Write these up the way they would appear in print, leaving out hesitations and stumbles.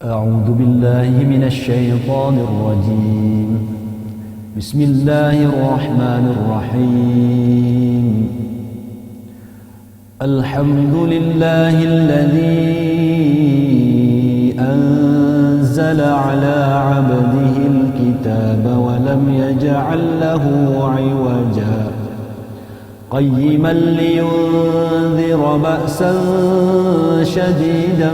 أعوذ بالله من الشيطان الرجيم. بسم الله الرحمن الرحيم. الحمد لله الذي أنزل على عبده الكتاب ولم يجعل له عوجا قيما لينذر بأسا شديدا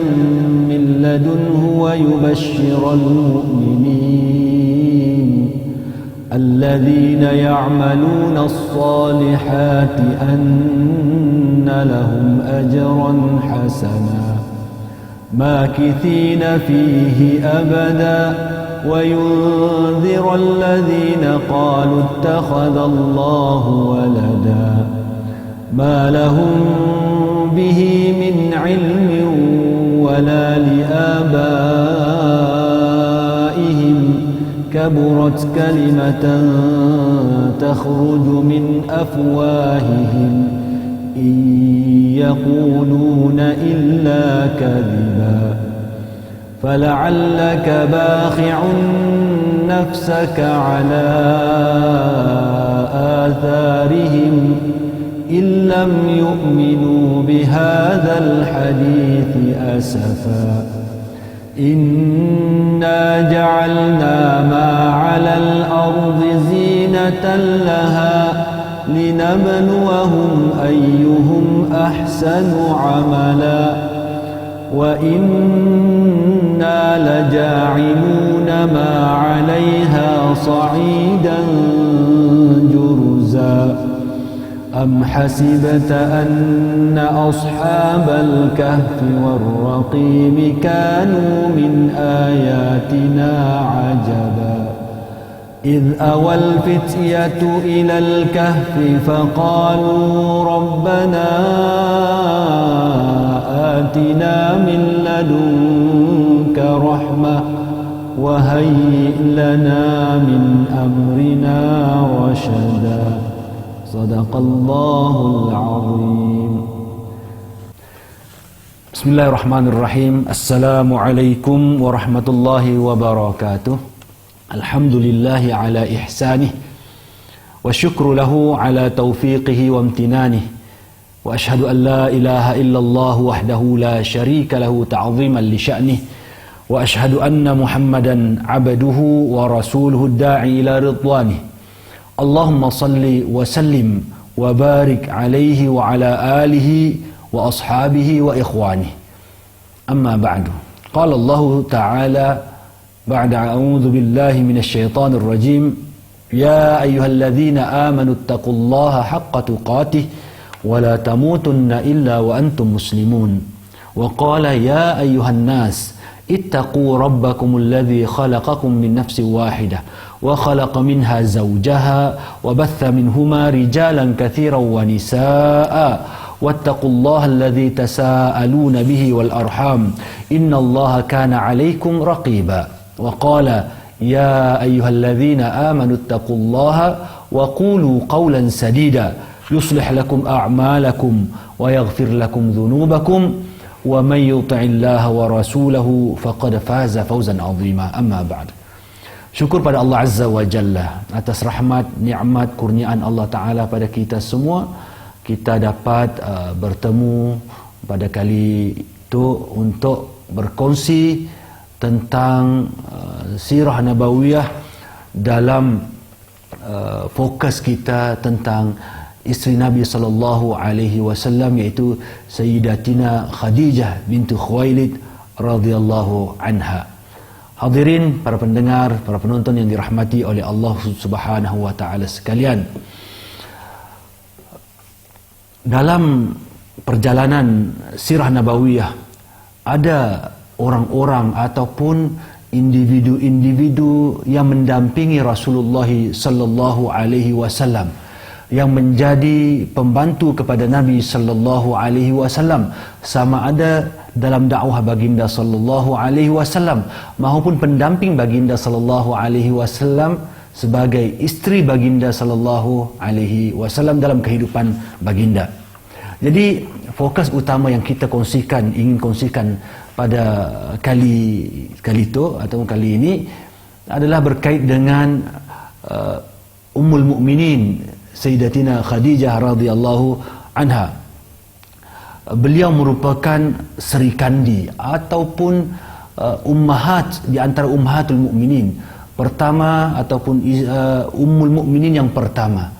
من لدنه ويبشر المؤمنين الذين يعملون الصالحات أن لهم أجرا حسنا ماكثين فيه أبدا وينذر الذين قالوا اتخذ الله ولدا ما لهم به من علم ولا لآبائهم كبرت كلمة تخرج من أفواههم إن يقولون إلا كذبا فلعلك باخع نفسك على آثارهم إن لم يؤمنوا بهذا الحديث أسفا إنا جعلنا ما على الأرض زينة لها لنبلوهم أيهم أحسن عملا وإنا لجاعلون ما عليها صعيدا جرزا أم حسبت أن أصحاب الكهف والرقيم كانوا من آياتنا عجبا إذ أوى الفتية إلى الكهف فقالوا ربنا آتنا من لدنك رحمة وهيئ لنا من أمرنا رشدا صدق الله العظيم. بسم الله الرحمن الرحيم. السلام عليكم ورحمة الله وبركاته. الحمد لله على إحسانه والشكر له على توفيقه وامتنانه وأشهد أن لا إله إلا الله وحده لا شريك له تعظيما لشأنه وأشهد أن محمدا عبده ورسوله الداعي إلى رضوانه اللهم صل وسلم وبارك عليه وعلى آله وأصحابه وإخوانه أما بعد قال الله تعالى بعد أعوذ بالله من الشيطان الرجيم يا أيها الذين آمنوا اتقوا الله حق تقاته ولا تموتن إلا وأنتم مسلمون وقال يا أيها الناس اتقوا ربكم الذي خلقكم من نفس واحدة وخلق منها زوجها وبث منهما رجالا كثيرا ونساء واتقوا الله الذي تساءلون به والأرحام إن الله كان عليكم رقيبا وقال يا أيها الذين آمنوا اتقوا الله وقولوا قولا سديدا يصلح لكم أعمالكم ويغفر لكم ذنوبكم ومن يطع الله ورسوله فقد فاز فوزا عظيما أما بعد. Syukur pada Allah Azza wa Jalla atas rahmat, nikmat, kurniaan Allah Ta'ala pada kita semua. Kita dapat bertemu pada kali itu untuk berkongsi tentang sirah nabawiyah dalam fokus kita tentang isteri Nabi sallallahu alaihi wasallam, iaitu Sayyidatina Khadijah bintu Khuwailid radhiyallahu anha. Hadirin, para pendengar, para penonton yang dirahmati oleh Allah Subhanahu wa taala sekalian. Dalam perjalanan sirah nabawiyah ada orang-orang ataupun individu-individu yang mendampingi Rasulullah sallallahu alaihi wasallam, yang menjadi pembantu kepada Nabi sallallahu alaihi wasallam, sama ada dalam dakwah baginda sallallahu alaihi wasallam maupun pendamping baginda sallallahu alaihi wasallam sebagai isteri baginda sallallahu alaihi wasallam dalam kehidupan baginda. Jadi fokus utama yang kita ingin kongsikan pada kali itu atau kali ini adalah berkait dengan Ummul Mukminin Sayyidatina Khadijah radhiyallahu anha. Beliau merupakan Sri Kandi ataupun ummahat di antara ummahatul mukminin pertama, ataupun Ummul Mukminin yang pertama,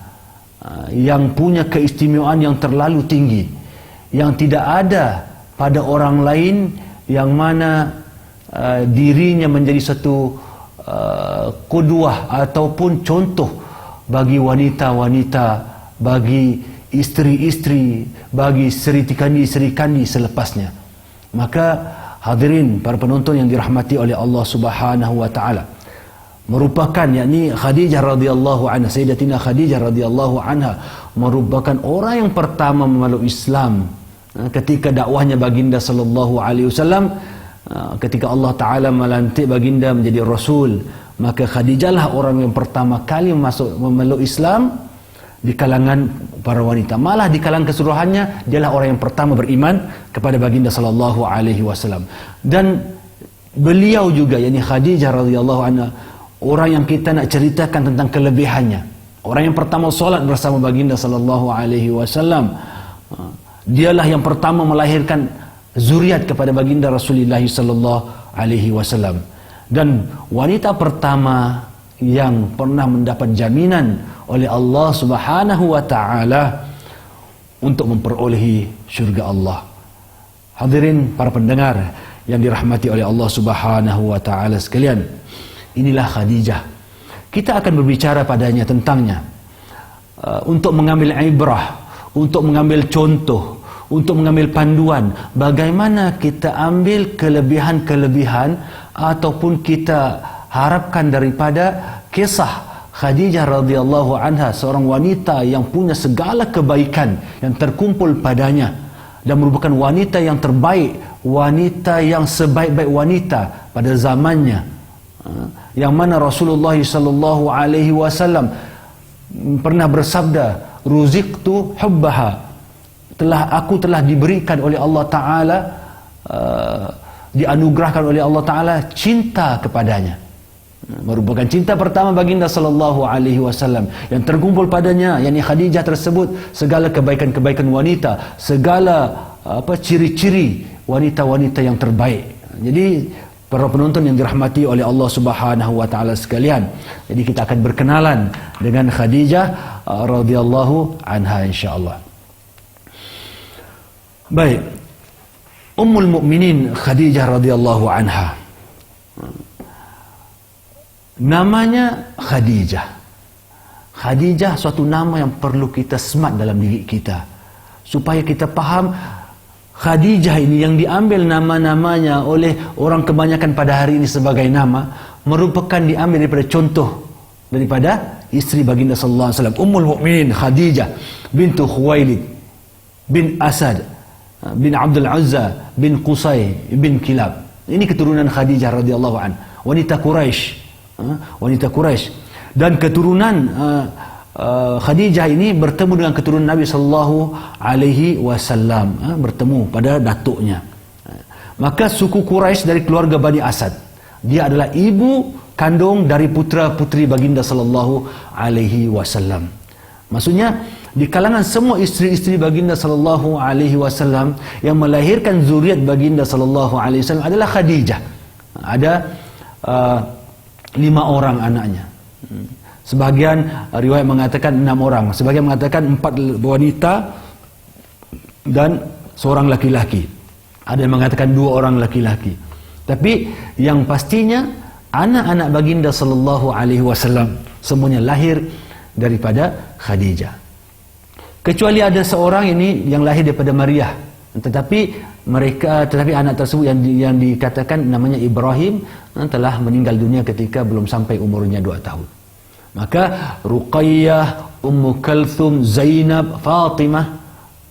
yang punya keistimewaan yang terlalu tinggi, yang tidak ada pada orang lain, yang mana dirinya menjadi satu qudwah ataupun contoh bagi wanita-wanita, bagi isteri-isteri, bagi Sri Kandi selepasnya. Maka hadirin para penonton yang dirahmati oleh Allah Subhanahu wa taala, merupakan yakni Khadijah radhiyallahu anha, Sayyidatina Khadijah radhiyallahu anha merupakan orang yang pertama memeluk Islam ketika dakwahnya baginda sallallahu alaihi wasallam. Ketika Allah taala melantik baginda menjadi rasul, maka Khadijah lah orang yang pertama kali memeluk Islam di kalangan para wanita. Malah di kalangan keseluruhannya, dialah orang yang pertama beriman kepada baginda sallallahu alaihi wasallam. Dan beliau juga, yakni Khadijah radhiyallahu anha, orang yang kita nak ceritakan tentang kelebihannya. Orang yang pertama solat bersama baginda sallallahu alaihi wasallam. Dialah yang pertama melahirkan zuriat kepada baginda Rasulullah sallallahu alaihi wasallam. Dan wanita pertama yang pernah mendapat jaminan oleh Allah Subhanahu wa taala untuk memperolehi syurga Allah. Hadirin para pendengar yang dirahmati oleh Allah Subhanahu wa taala sekalian, inilah Khadijah. Kita akan berbicara padanya, tentangnya, untuk mengambil ibrah, untuk mengambil contoh, untuk mengambil panduan bagaimana kita ambil kelebihan-kelebihan ataupun kita harapkan daripada kisah Khadijah radhiyallahu anha, seorang wanita yang punya segala kebaikan yang terkumpul padanya dan merupakan wanita yang terbaik, wanita yang sebaik-baik wanita pada zamannya, yang mana Rasulullah sallallahu alaihi wasallam pernah bersabda, ruziqtu hubbaha, aku telah diberikan oleh Allah taala, dianugerahkan oleh Allah taala cinta kepadanya. Merupakan cinta pertama baginda sallallahu alaihi wasallam yang terkumpul padanya, yakni Khadijah tersebut, segala kebaikan-kebaikan wanita, segala ciri-ciri wanita-wanita yang terbaik. Jadi para penonton yang dirahmati oleh Allah Subhanahu wa taala sekalian, jadi kita akan berkenalan dengan Khadijah radhiyallahu anha insyaallah. Baik, Ummul Mukminin Khadijah radhiyallahu anha, namanya Khadijah. Khadijah suatu nama yang perlu kita semat dalam diri kita, supaya kita faham Khadijah ini yang diambil nama-namanya oleh orang kebanyakan pada hari ini sebagai nama, merupakan diambil daripada contoh daripada isteri baginda sallallahu alaihi wasallam, Ummul Mukminin Khadijah bintu Khuwailid bin Asad bin Abdul Uzza bin Qusay bin Kilab. Ini keturunan Khadijah radhiyallahu anha, wanita Quraisy. Dan keturunan Khadijah ini bertemu dengan keturunan Nabi sallallahu alaihi wasallam, bertemu pada datuknya. Maka suku Quraisy dari keluarga Bani Asad, dia adalah ibu kandung dari putra-putri baginda sallallahu alaihi wasallam. Maksudnya di kalangan semua isteri-isteri baginda sallallahu alaihi wasallam yang melahirkan zuriat baginda sallallahu alaihi wasallam adalah Khadijah. Ada 5 orang anaknya. Sebagian riwayat mengatakan 6 orang, sebagian mengatakan 4 wanita dan seorang laki-laki. Ada yang mengatakan 2 orang laki-laki. Tapi yang pastinya anak-anak baginda sallallahu alaihi wasallam semuanya lahir daripada Khadijah. Kecuali ada seorang ini yang lahir daripada Maryah, tetapi anak tersebut yang dikatakan namanya Ibrahim telah meninggal dunia ketika belum sampai umurnya 2 tahun. Maka Ruqayyah, Ummu Kalthum, Zainab, Fatimah,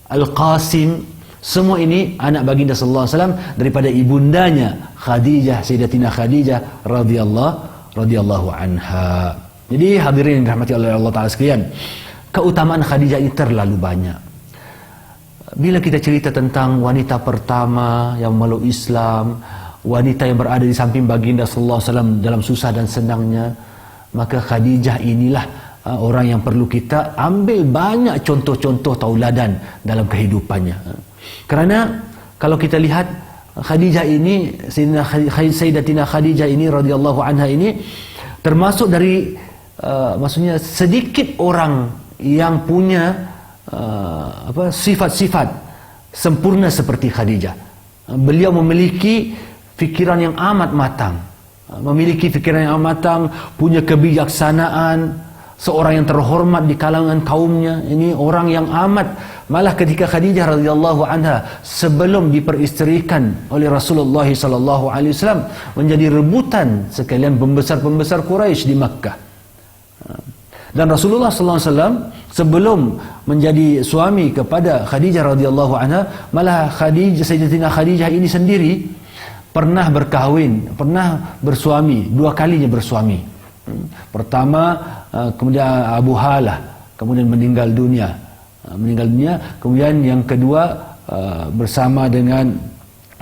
Al-Qasim, semua ini anak baginda sallallahu alaihi wasallam daripada ibundanya Khadijah, Sayyidatina Khadijah radhiyallahu anha. Jadi hadirin yang dirahmati oleh Allah taala sekalian, keutamaan Khadijah ini terlalu banyak. bila kita cerita tentang wanita pertama yang memeluk Islam, wanita yang berada di samping baginda sallallahu alaihi wasallam dalam susah dan senangnya, maka Khadijah inilah orang yang perlu kita ambil banyak contoh-contoh tauladan dalam kehidupannya. Kerana kalau kita lihat Khadijah ini, Sayyidatina Khadijah ini radhiyallahu anha ini termasuk dari maksudnya sedikit orang yang punya sifat-sifat sempurna seperti Khadijah. Beliau memiliki fikiran yang amat matang, punya kebijaksanaan, seorang yang terhormat di kalangan kaumnya. Ini orang yang malah ketika Khadijah radhiyallahu anha sebelum diperisterikan oleh Rasulullah sallallahu alaihi wasallam menjadi rebutan sekalian pembesar-pembesar Quraisy di Makkah. Dan Rasulullah sallallahu alaihi wasallam sebelum menjadi suami kepada Khadijah radhiyallahu anha, malah Sayyidatina Khadijah ini sendiri pernah berkahwin, pernah bersuami, 2 kalinya bersuami. Pertama kemudian Abu Halah, kemudian meninggal dunia. Kemudian yang kedua bersama dengan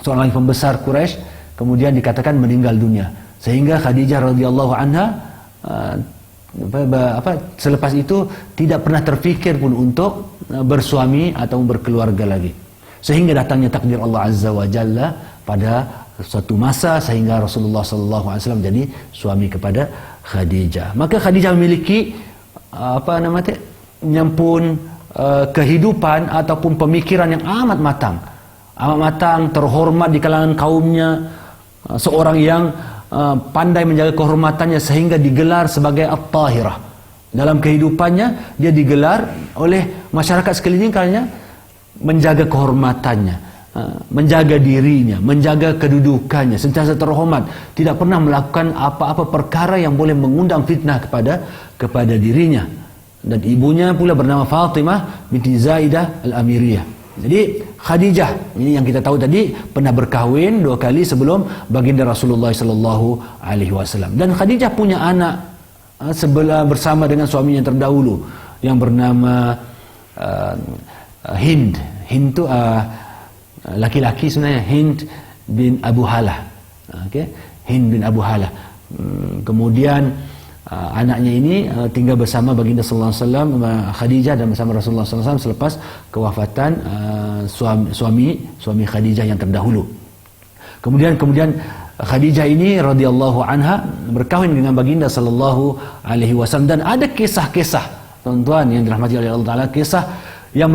seorang pembesar Quraisy, kemudian dikatakan meninggal dunia. Sehingga Khadijah radhiyallahu anha selepas itu tidak pernah terfikir pun untuk bersuami atau berkeluarga lagi. Sehingga datangnya takdir Allah Azza wa Jalla pada suatu masa sehingga Rasulullah sallallahu alaihi wasallam jadi suami kepada Khadijah. Maka Khadijah memiliki kehidupan ataupun pemikiran yang amat matang, terhormat di kalangan kaumnya, seorang yang pandai menjaga kehormatannya sehingga digelar sebagai At-Tahirah. Dalam kehidupannya dia digelar oleh masyarakat sekelilingnya menjaga kehormatannya, menjaga dirinya, menjaga kedudukannya, sentiasa terhormat, tidak pernah melakukan apa-apa perkara yang boleh mengundang fitnah kepada dirinya. Dan ibunya pula bernama Fatimah binti Zaidah Al-Amiriyah. Jadi Khadijah ini yang kita tahu tadi pernah berkahwin 2 kali sebelum baginda Rasulullah sallallahu alaihi wasallam. Dan Khadijah punya anak bersama dengan suaminya terdahulu yang bernama Hind. Hind itu laki-laki sebenarnya, Hind bin Abu Halah. Hind bin Abu Halah. Kemudian anaknya ini tinggal bersama baginda sallallahu alaihi wasallam, Khadijah, dan bersama Rasulullah sallallahu alaihi wasallam selepas kewafatan suami Khadijah yang terdahulu. Kemudian Khadijah ini radhiyallahu anha berkahwin dengan baginda sallallahu alaihi wasallam. Dan ada kisah-kisah tuan-tuan yang dirahmati oleh Allah Taala, kisah yang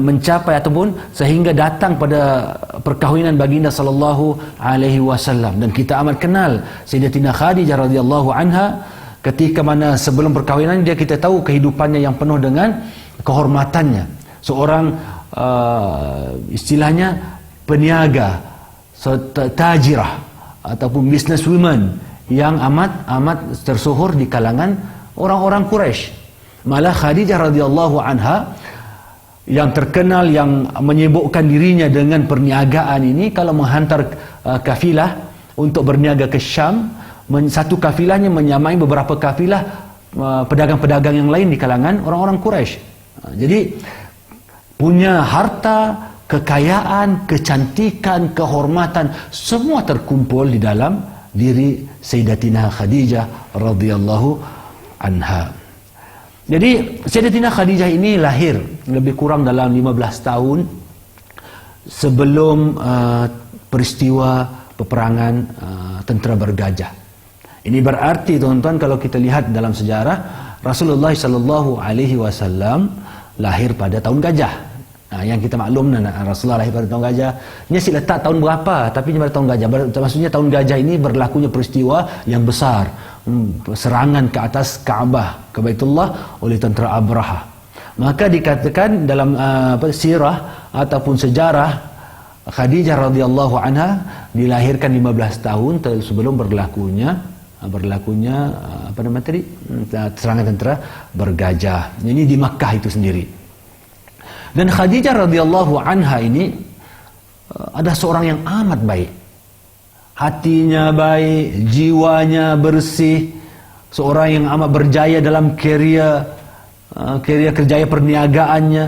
mencapai ataupun sehingga datang pada perkahwinan baginda sallallahu alaihi wasallam. Dan kita amat kenal Sayyidatina Khadijah radhiyallahu anha ketika mana sebelum perkahwinan dia, kita tahu kehidupannya yang penuh dengan kehormatannya. Seorang istilahnya peniaga, tajirah ataupun businesswoman yang amat tersohor di kalangan orang-orang Quraisy. Malah Khadijah radhiyallahu anha yang terkenal, yang menyibukkan dirinya dengan perniagaan ini, kalau menghantar kafilah untuk berniaga ke Syam, satu kafilahnya menyamai beberapa kafilah pedagang-pedagang yang lain di kalangan orang-orang Quraisy. Jadi punya harta, kekayaan, kecantikan, kehormatan, semua terkumpul di dalam diri Sayyidatina Khadijah radhiyallahu anha. Jadi Sayyidatina Khadijah ini lahir lebih kurang dalam 15 tahun sebelum peristiwa peperangan tentera bergajah. Ini berarti tuan-tuan kalau kita lihat dalam sejarah, Rasulullah sallallahu alaihi wasallam lahir pada tahun gajah. Yang kita maklum Rasulullah lahir pada tahun gajah. Ini si letak tahun berapa, tapi pada tahun gajah. Maksudnya tahun gajah ini berlakunya peristiwa yang besar, serangan ke atas Kaabah, ke Baitullah oleh tentera Abraha. Maka dikatakan dalam sirah ataupun sejarah, Khadijah radhiyallahu anha dilahirkan 15 tahun sebelum berlakunya serangan tentera bergajah. Ini di Makkah itu sendiri. Dan Khadijah radhiyallahu anha ini ada seorang yang amat baik. Hatinya baik, jiwanya bersih, seorang yang amat berjaya dalam kerjaya perniagaannya.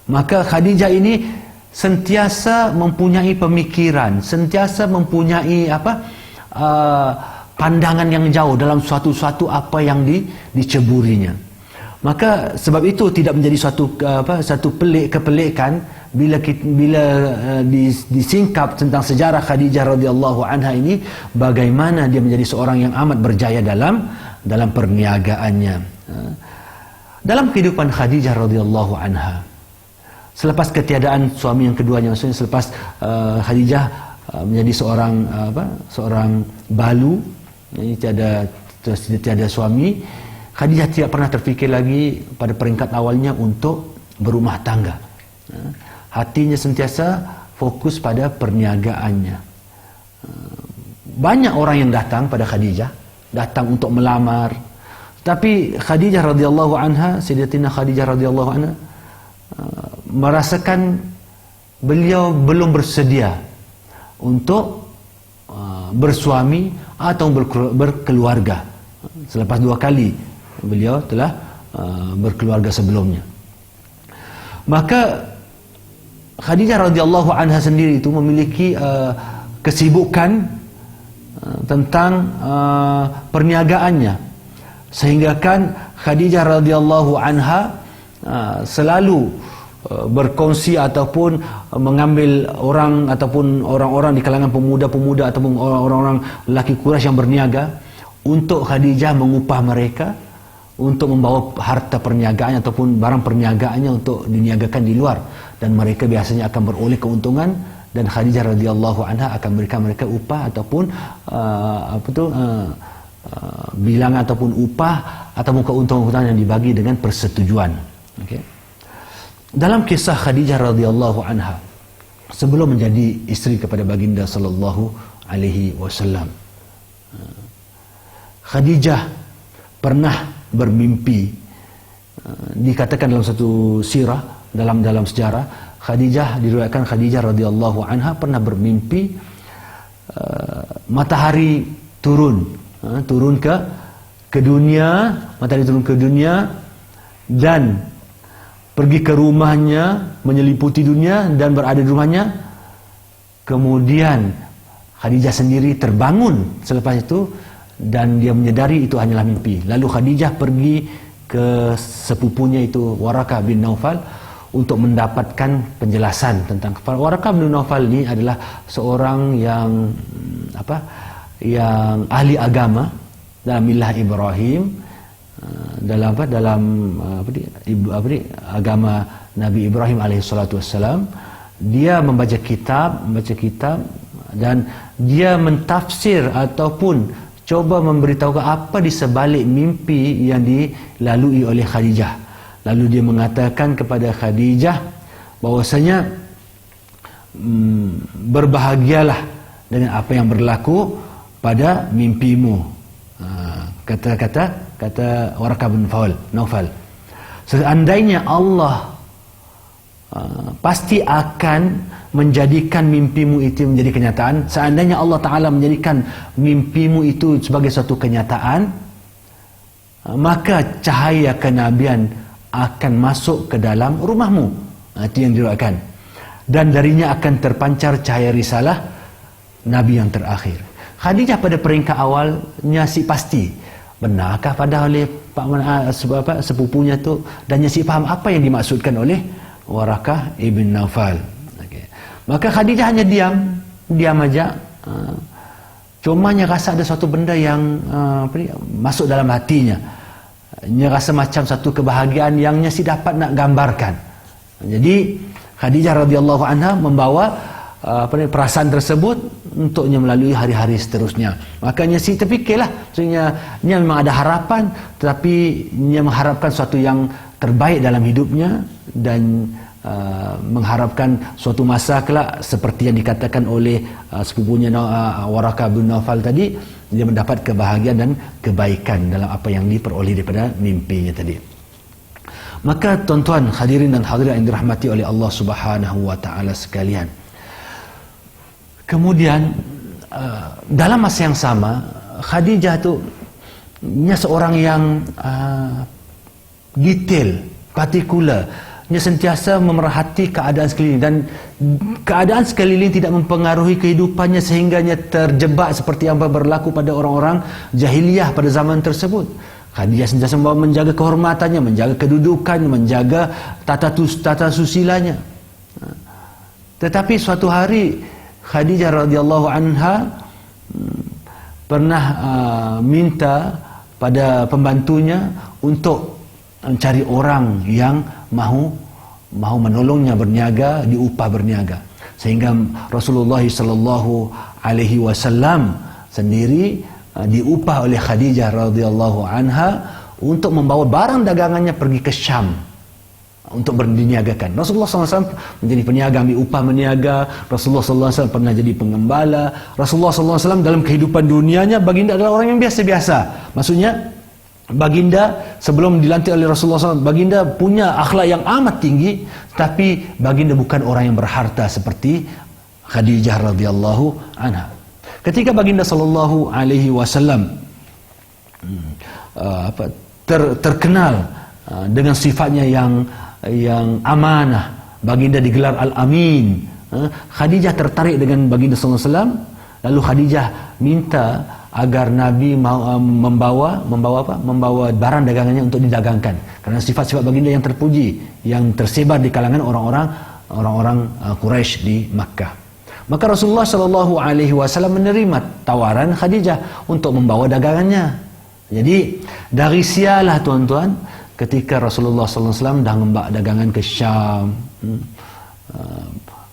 Maka Khadijah ini sentiasa mempunyai pemikiran, sentiasa mempunyai pandangan yang jauh dalam suatu apa yang diceburinya. Maka sebab itu tidak menjadi satu kepelikan bila disingkap tentang sejarah Khadijah radhiyallahu anha ini, bagaimana dia menjadi seorang yang amat berjaya dalam perniagaannya. Dalam kehidupan Khadijah radhiyallahu anha, selepas ketiadaan suami yang keduanya, maksudnya selepas Khadijah menjadi seorang balu, tiada suami, Khadijah tidak pernah terfikir lagi pada peringkat awalnya untuk berumah tangga. Hatinya sentiasa fokus pada perniagaannya. Banyak orang yang datang pada Khadijah, datang untuk melamar, tapi Khadijah radhiyallahu anha, Sayyidatina Khadijah radhiyallahu anha, merasakan beliau belum bersedia untuk bersuami atau berkeluarga. Selepas 2 kali beliau telah berkeluarga sebelumnya. Maka Khadijah radhiyallahu anha sendiri itu memiliki kesibukan tentang perniagaannya, sehingga kan Khadijah radhiyallahu anha selalu berkongsi ataupun mengambil orang-orang di kalangan pemuda-pemuda ataupun orang-orang lelaki Quraisy yang berniaga untuk Khadijah mengupah mereka untuk membawa harta perniagaannya ataupun barang perniagaannya untuk diniagakan di luar, dan mereka biasanya akan beroleh keuntungan, dan Khadijah radhiyallahu anha akan memberikan mereka upah ataupun bilangan ataupun upah ataupun keuntungan yang dibagi dengan persetujuan. Okay. Dalam kisah Khadijah radhiyallahu anha sebelum menjadi isteri kepada baginda sallallahu alaihi wasallam, Khadijah pernah bermimpi. Dikatakan dalam satu sirah, dalam sejarah, diriwayatkan Khadijah radhiyallahu anha pernah bermimpi matahari turun ke dunia, matahari turun ke dunia dan pergi ke rumahnya, menyeliputi dunia dan berada di rumahnya. Kemudian Khadijah sendiri terbangun selepas itu dan dia menyadari itu hanyalah mimpi. Lalu Khadijah pergi ke sepupunya itu Warakah bin Naufal untuk mendapatkan penjelasan tentang Warakah bin Naufal ini adalah seorang yang ahli agama dalam milah Ibrahim, dalam agama Nabi Ibrahim alaihissalatu wassalam. Dia membaca kitab dan dia mentafsir ataupun coba memberitahu apa di sebalik mimpi yang dilalui oleh Khadijah. Lalu dia mengatakan kepada Khadijah bahwasanya berbahagialah dengan apa yang berlaku pada mimpimu. Kata Warakah bin Naufal, seandainya Allah pasti akan menjadikan mimpimu itu menjadi kenyataan. Seandainya Allah Ta'ala menjadikan mimpimu itu sebagai suatu kenyataan, maka cahaya kenabian akan masuk ke dalam rumahmu. Itu yang diriwayatkan. Dan darinya akan terpancar cahaya risalah Nabi yang terakhir. Khadijah pada peringkat awalnya si pasti benarkah pada oleh sepupunya tu, dan si faham apa yang dimaksudkan oleh Warakah ibn Naufal. Maka Khadijah hanya diam aja. Cumanya rasa ada suatu benda yang masuk dalam hatinya. Dia rasa macam satu kebahagiaan yang si dapat nak gambarkan. Jadi Khadijah radhiyallahu anha membawa perasaan tersebut untuknya melalui hari-hari seterusnya. Makanya si terfikirlah, maksudnya dia memang ada harapan, tetapi dia mengharapkan sesuatu yang terbaik dalam hidupnya dan mengharapkan suatu masa kelak seperti yang dikatakan oleh sepupunya Warakah bin Naufal tadi, dia mendapat kebahagiaan dan kebaikan dalam apa yang diperoleh daripada mimpinya tadi. Maka tuan-tuan hadirin dan hadirat yang dirahmati oleh Allah Subhanahu wa taala sekalian, kemudian dalam masa yang sama Khadijah tu dia seorang yang detail, partikular. dia sentiasa memerhati keadaan sekeliling, dan keadaan sekeliling tidak mempengaruhi kehidupannya sehingganya terjebak seperti yang berlaku pada orang-orang jahiliyah pada zaman tersebut. Khadijah sentiasa menjaga kehormatannya, menjaga kedudukannya, menjaga tata susilanya. Tetapi suatu hari Khadijah radhiyallahu anha pernah minta pada pembantunya untuk mencari orang yang mahu menolongnya berniaga, diupah berniaga, sehingga Rasulullah sallallahu alaihi wasallam sendiri diupah oleh Khadijah radhiyallahu anha untuk membawa barang dagangannya pergi ke Syam untuk berniagakan. Rasulullah SAW menjadi peniaga, ambil upah meniaga. Rasulullah SAW pernah jadi pengembala. Rasulullah SAW dalam kehidupan dunianya, baginda adalah orang yang biasa-biasa. Maksudnya, baginda sebelum dilantik oleh Rasulullah SAW, baginda punya akhlak yang amat tinggi, tapi baginda bukan orang yang berharta seperti Khadijah radhiyallahu anha. Ketika baginda sallallahu alaihi wasallam terkenal dengan sifatnya yang amanah, baginda digelar Al-Amin, Khadijah tertarik dengan baginda sallallahu alaihi wasallam. Lalu Khadijah minta agar Nabi membawa barang dagangannya untuk didagangkan, karena sifat-sifat baginda yang terpuji, yang tersebar di kalangan orang-orang Quraisy di Makkah. Maka Rasulullah sallallahu alaihi wasallam menerima tawaran Khadijah untuk membawa dagangannya. Jadi dari sialah tuan-tuan, ketika Rasulullah sallallahu alaihi wasallam dah membawa dagangan ke Syam,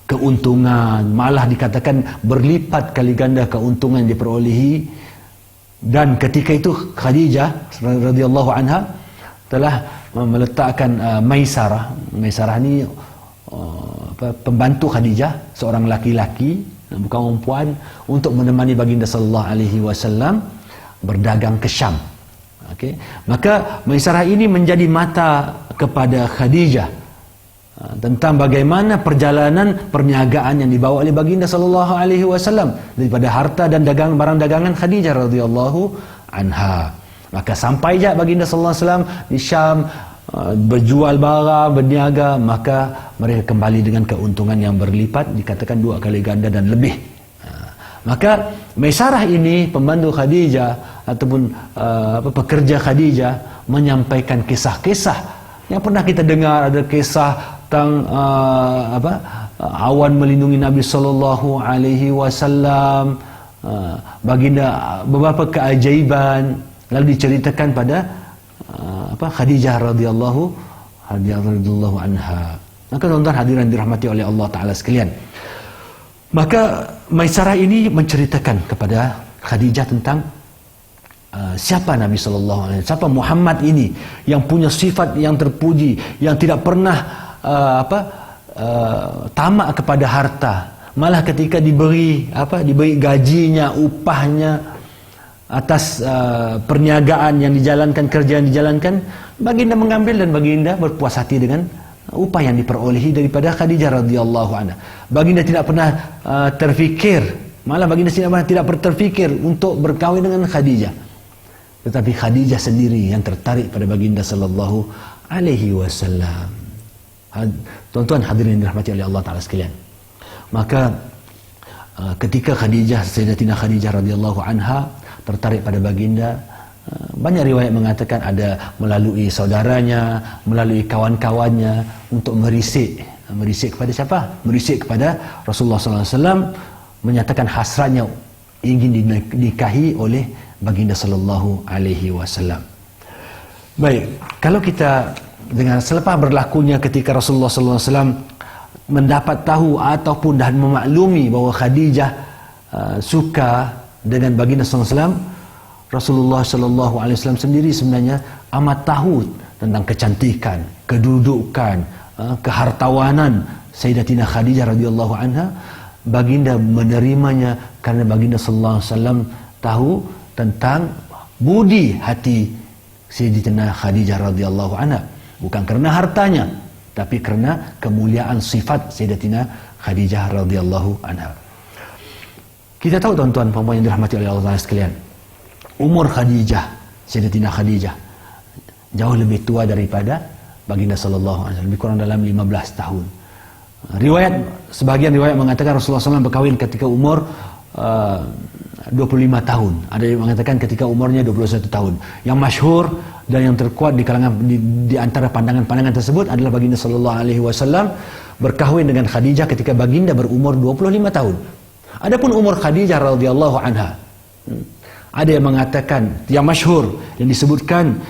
keuntungan malah dikatakan berlipat kali ganda keuntungan yang diperolehi. Dan ketika itu Khadijah radhiyallahu anha telah meletakkan Maisarah. Maisarah ni pembantu Khadijah, seorang laki-laki bukan perempuan, untuk menemani baginda sallallahu alaihi wasallam berdagang ke Syam. Okey, maka Maisarah ini menjadi mata kepada Khadijah tentang bagaimana perjalanan perniagaan yang dibawa oleh baginda sallallahu alaihi wasallam daripada harta dan barang dagangan Khadijah radhiyallahu anha. Maka sampai je baginda sallallahu alaihi wasallam di Syam, berjual barang, berniaga, maka mereka kembali dengan keuntungan yang berlipat, dikatakan 2 kali ganda dan lebih. Maka Maisarah ini, pembantu Khadijah ataupun pekerja Khadijah, menyampaikan kisah-kisah yang pernah kita dengar. Ada kisah tentang awan melindungi Nabi sallallahu alaihi wasallam, baginda beberapa keajaiban, lalu diceritakan pada Khadijah radhiyallahu anha. Maka tuan-tuan hadirin dirahmati oleh Allah Ta'ala sekalian, maka Maisarah ini menceritakan kepada Khadijah tentang siapa Nabi sallallahu alaihi wasallam, siapa Muhammad ini yang punya sifat yang terpuji, yang tidak pernah tamak kepada harta, malah ketika diberi gajinya, upahnya atas perniagaan yang dijalankan, kerja yang dijalankan, baginda mengambil dan baginda berpuas hati dengan upah yang diperolehi daripada Khadijah radhiyallahu anha. Baginda tidak pernah terfikir, malah baginda tidak pernah terfikir untuk berkahwin dengan Khadijah. Tetapi Khadijah sendiri yang tertarik pada baginda sallallahu alaihi wasallam. Tuan-tuan hadirin dirahmati oleh Allah Ta'ala sekalian, maka ketika Sayyidatina Khadijah radhiyallahu anha tertarik pada baginda, banyak riwayat mengatakan ada melalui saudaranya, melalui kawan-kawannya, untuk merisik kepada siapa? Merisik kepada Rasulullah SAW, menyatakan hasratnya ingin dinikahi oleh baginda sallallahu alaihi wasallam. Baik, kalau kita dengan selepas berlakunya ketika Rasulullah sallallahu alaihi wasallam mendapat tahu ataupun dah memaklumi bahawa Khadijah suka dengan baginda sallallahu alaihi wasallam, Rasulullah sallallahu alaihi wasallam sendiri sebenarnya amat tahu tentang kecantikan, kedudukan, kehartawanan Sayyidatina Khadijah radhiyallahu anha. Baginda menerimanya kerana baginda sallallahu alaihi wasallam tahu tentang budi hati Sayyidatina Khadijah radhiyallahu anha, bukan kerana hartanya, tapi kerana kemuliaan sifat Sayyidatina Khadijah radhiyallahu anha. Kita tahu tuan-tuan puan-puan yang dirahmati oleh Allah sekalian, umur Khadijah, Sayyidatina Khadijah, jauh lebih tua daripada baginda sallallahu alaihi wasallam, lebih kurang dalam 15 tahun. Sebagian riwayat mengatakan Rasulullah SAW berkahwin ketika umur 25 tahun. Ada yang mengatakan ketika umurnya 21 tahun. Yang masyhur dan yang terkuat di kalangan di antara pandangan-pandangan tersebut adalah baginda sallallahu alaihi wasallam berkahwin dengan Khadijah ketika baginda berumur 25 tahun. Adapun umur Khadijah radhiyallahu anha, ada yang mengatakan, yang masyhur yang disebutkan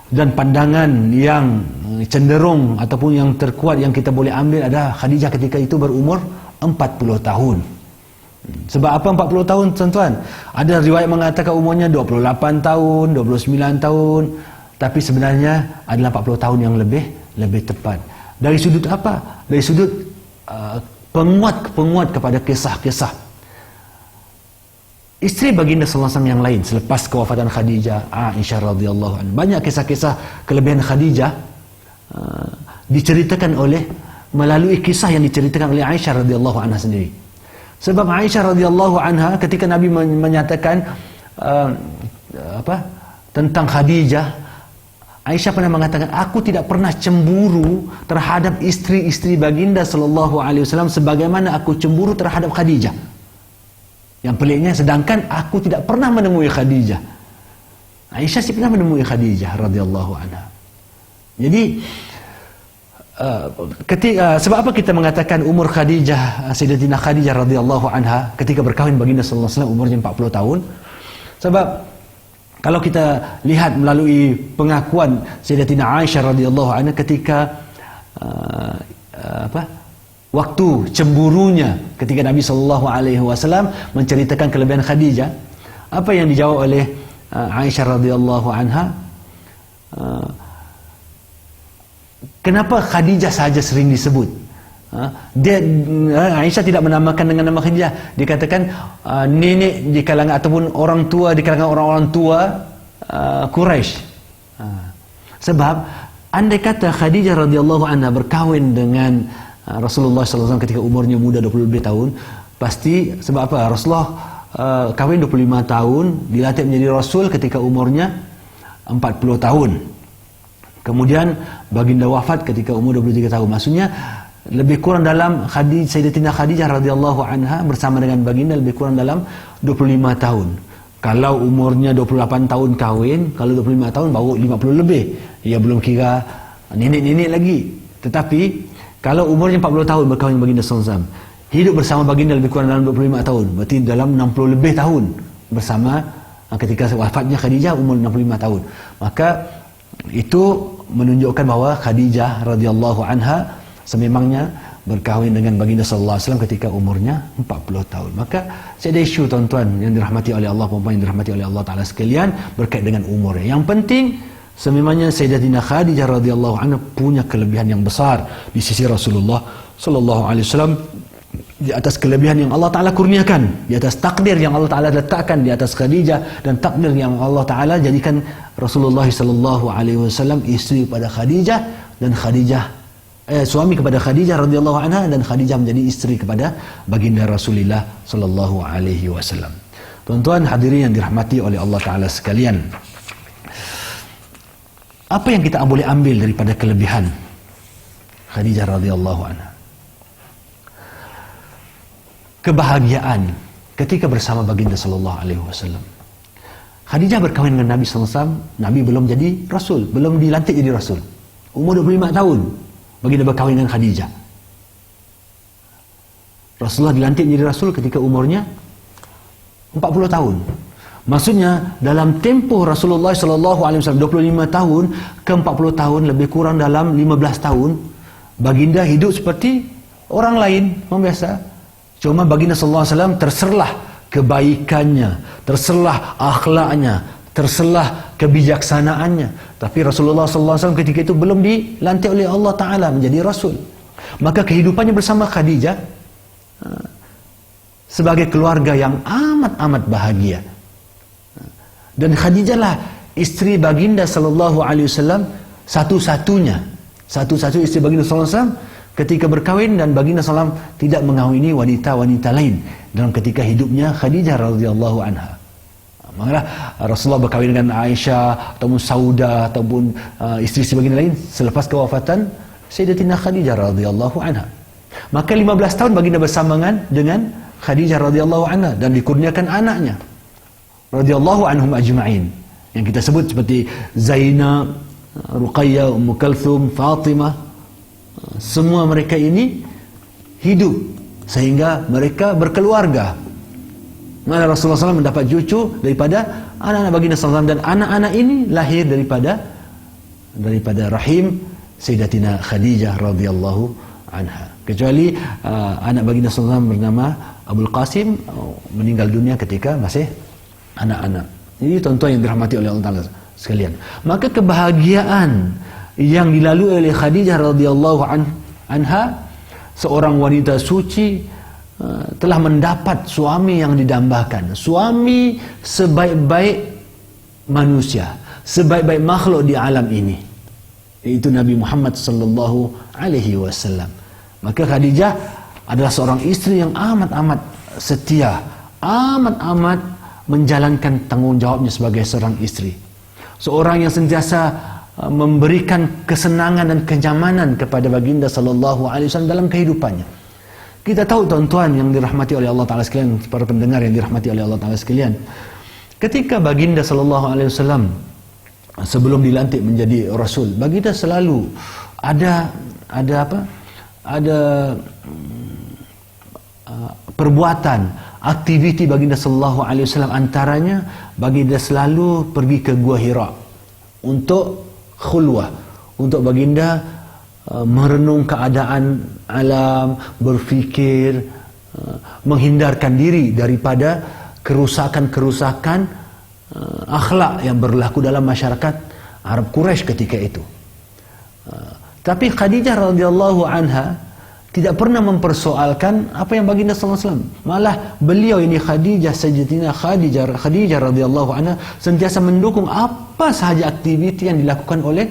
dan pandangan yang cenderung ataupun yang terkuat yang kita boleh ambil adalah Khadijah ketika itu berumur 40 tahun. Sebab apa 40 tahun tuan-tuan? Ada riwayat mengatakan umurnya 28 tahun, 29 tahun, tapi sebenarnya adalah 40 tahun yang lebih tepat. Dari sudut apa? Dari sudut penguat kepada kisah-kisah isteri baginda sallallahu alaihi wasallam yang lain selepas kewafatan Khadijah, Aisyah radhiyallahu anha. Banyak kisah-kisah kelebihan Khadijah diceritakan melalui kisah yang diceritakan oleh Aisyah radhiyallahu anha sendiri. Sebab Aisyah radhiyallahu anha ketika Nabi menyatakan tentang Khadijah, Aisyah pernah mengatakan, aku tidak pernah cemburu terhadap istri-istri baginda sallallahu alaihi wasallam sebagaimana aku cemburu terhadap Khadijah. Yang peliknya, sedangkan aku tidak pernah menemui Khadijah. Aisyah sih pernah menemui Khadijah radhiyallahu anha. Jadi sebab apa kita mengatakan umur Khadijah, Sayyidatina Khadijah radhiyallahu anha ketika berkahwin baginda sallallahu alaihi wasallam umurnya 40 tahun? Sebab kalau kita lihat melalui pengakuan Sayyidatina Aisyah radhiyallahu anha ketika waktu cemburunya ketika Nabi sallallahu alaihi wasallam menceritakan kelebihan Khadijah, apa yang dijawab oleh Aisyah radhiyallahu anha? Kenapa Khadijah saja sering disebut? Aisyah tidak menamakan dengan nama Khadijah. Dikatakan nenek di kalangan ataupun orang tua di kalangan orang-orang tua Quraisy. Sebab andai kata Khadijah radhiyallahu anha berkahwin dengan Rasulullah SAW ketika umurnya muda 20 lebih tahun, pasti sebab apa? Rasulullah kahwin 25 tahun, dilantik menjadi Rasul ketika umurnya 40 tahun. Kemudian baginda wafat ketika umur 23 tahun. Maksudnya lebih kurang dalam Sayyidatina Khadijah radhiyallahu anha bersama dengan baginda lebih kurang dalam 25 tahun. Kalau umurnya 28 tahun kahwin, kalau 25 tahun baru 50 lebih. Ya belum kira nenek-nenek lagi. Tetapi kalau umurnya 40 tahun berkahwin baginda sallallahu alaihi wasallam, hidup bersama baginda lebih kurang dalam 25 tahun, berarti dalam 60 lebih tahun bersama ketika wafatnya Khadijah umur 65 tahun. Maka itu menunjukkan bahawa Khadijah radhiyallahu anha sememangnya berkahwin dengan baginda sallallahu alaihi wasallam ketika umurnya 40 tahun. Maka saya ada isu tuan-tuan yang dirahmati oleh Allah, puan-puan yang dirahmati oleh Allah Taala sekalian berkait dengan umurnya. Yang penting sememangnya Sayyidatina Khadijah radhiyallahu anha punya kelebihan yang besar di sisi Rasulullah sallallahu alaihi wasallam, di atas kelebihan yang Allah Taala kurniakan, di atas takdir yang Allah Taala letakkan di atas Khadijah, dan takdir yang Allah Taala jadikan Rasulullah sallallahu alaihi wasallam isteri kepada Khadijah, dan suami kepada Khadijah radhiyallahu anha, dan Khadijah menjadi isteri kepada baginda Rasulullah sallallahu alaihi wasallam. Tuan-tuan hadirin yang dirahmati oleh Allah Taala sekalian, apa yang kita boleh ambil daripada kelebihan Khadijah radhiyallahu anha? Kebahagiaan ketika bersama baginda sallallahu alaihi wasallam. Khadijah berkahwin dengan Nabi sallallahu alaihi wasallam, Nabi belum jadi rasul, belum dilantik jadi rasul. Umur 25 tahun baginda berkahwin dengan Khadijah. Rasulullah dilantik jadi rasul ketika umurnya 40 tahun. Maksudnya dalam tempoh Rasulullah sallallahu alaihi wasallam 25 tahun ke 40 tahun, lebih kurang dalam 15 tahun, baginda hidup seperti orang lain, orang biasa. Cuma baginda sallallahu alaihi wasallam terserlah kebaikannya, terserlah akhlaknya, terserlah kebijaksanaannya. Tapi Rasulullah sallallahu alaihi wasallam ketika itu belum dilantik oleh Allah Taala menjadi rasul. Maka kehidupannya bersama Khadijah sebagai keluarga yang amat-amat bahagia. Dan Khadijah lah isteri baginda sallallahu alaihi wasallam satu-satunya isteri baginda sallallahu alaihi wasallam ketika berkahwin, dan baginda sallallahu alaihi wasallam tidak mengahwini wanita-wanita lain dalam ketika hidupnya Khadijah radhiyallahu anha. Malah Rasulullah berkahwin dengan Aisyah ataupun Saudah ataupun isteri-isteri baginda lain selepas kewafatan Sayyidatina Khadijah radhiyallahu anha. Maka 15 tahun baginda bersama dengan Khadijah radhiyallahu anha dan dikurniakan anaknya radhiyallahu anhum ajma'in. Yang kita sebut seperti Zainab, Ruqayyah, Ummu Kalthum, Fatimah. Semua mereka ini hidup sehingga mereka berkeluarga. Mana Rasulullah SAW mendapat cucu daripada anak-anak baginda SAW, dan anak-anak ini lahir daripada rahim Sayyidatina Khadijah radhiyallahu anha. Kecuali anak baginda SAW bernama Abul Qasim meninggal dunia ketika masih anak-anak. Ini tuan-tuan yang dirahmati oleh Allah Ta'ala sekalian. Maka kebahagiaan yang dilalui oleh Khadijah radhiyallahu anha, seorang wanita suci, telah mendapat suami yang didambakan, suami sebaik-baik manusia, sebaik-baik makhluk di alam ini, yaitu Nabi Muhammad sallallahu alaihi wasallam. Maka Khadijah adalah seorang istri yang amat-amat setia, amat-amat menjalankan tanggungjawabnya sebagai seorang istri. Seorang yang sentiasa memberikan kesenangan dan kenyamanan kepada baginda sallallahu alaihi wasallam dalam kehidupannya. Kita tahu tuan-tuan yang dirahmati oleh Allah Ta'ala sekalian, para pendengar yang dirahmati oleh Allah Ta'ala sekalian, ketika baginda sallallahu alaihi wasallam sebelum dilantik menjadi rasul, baginda selalu ada perbuatan, aktiviti baginda sallallahu alaihi wasallam. Antaranya baginda selalu pergi ke Gua Hira untuk khulwah, untuk baginda merenung keadaan alam, berfikir, menghindarkan diri daripada kerusakan-kerusakan akhlak yang berlaku dalam masyarakat Arab Quraisy ketika itu. Tapi Khadijah radhiyallahu anha tidak pernah mempersoalkan apa yang baginda sallallahu alaihi wasallam. Malah beliau ini Khadijah, Sayyidatina Khadijah radhiyallahu anha sentiasa mendukung apa sahaja aktiviti yang dilakukan oleh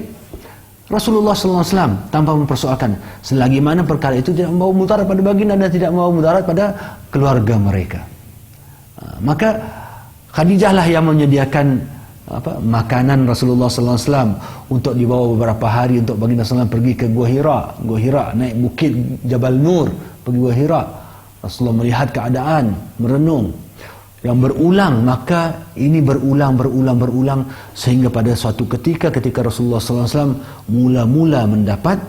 Rasulullah sallallahu alaihi wasallam tanpa mempersoalkan, selagi mana perkara itu tidak membawa mudarat pada baginda dan tidak membawa mudarat pada keluarga mereka. Maka Khadijah lah yang menyediakan makanan Rasulullah sallallahu alaihi wasallam untuk dibawa beberapa hari untuk baginda sallallahu alaihi wasallam pergi ke Gua Hira, naik bukit Jabal Nur, pergi Gua Hira. Rasulullah melihat keadaan, merenung yang berulang, maka ini berulang sehingga pada suatu ketika Rasulullah SAW mula-mula mendapat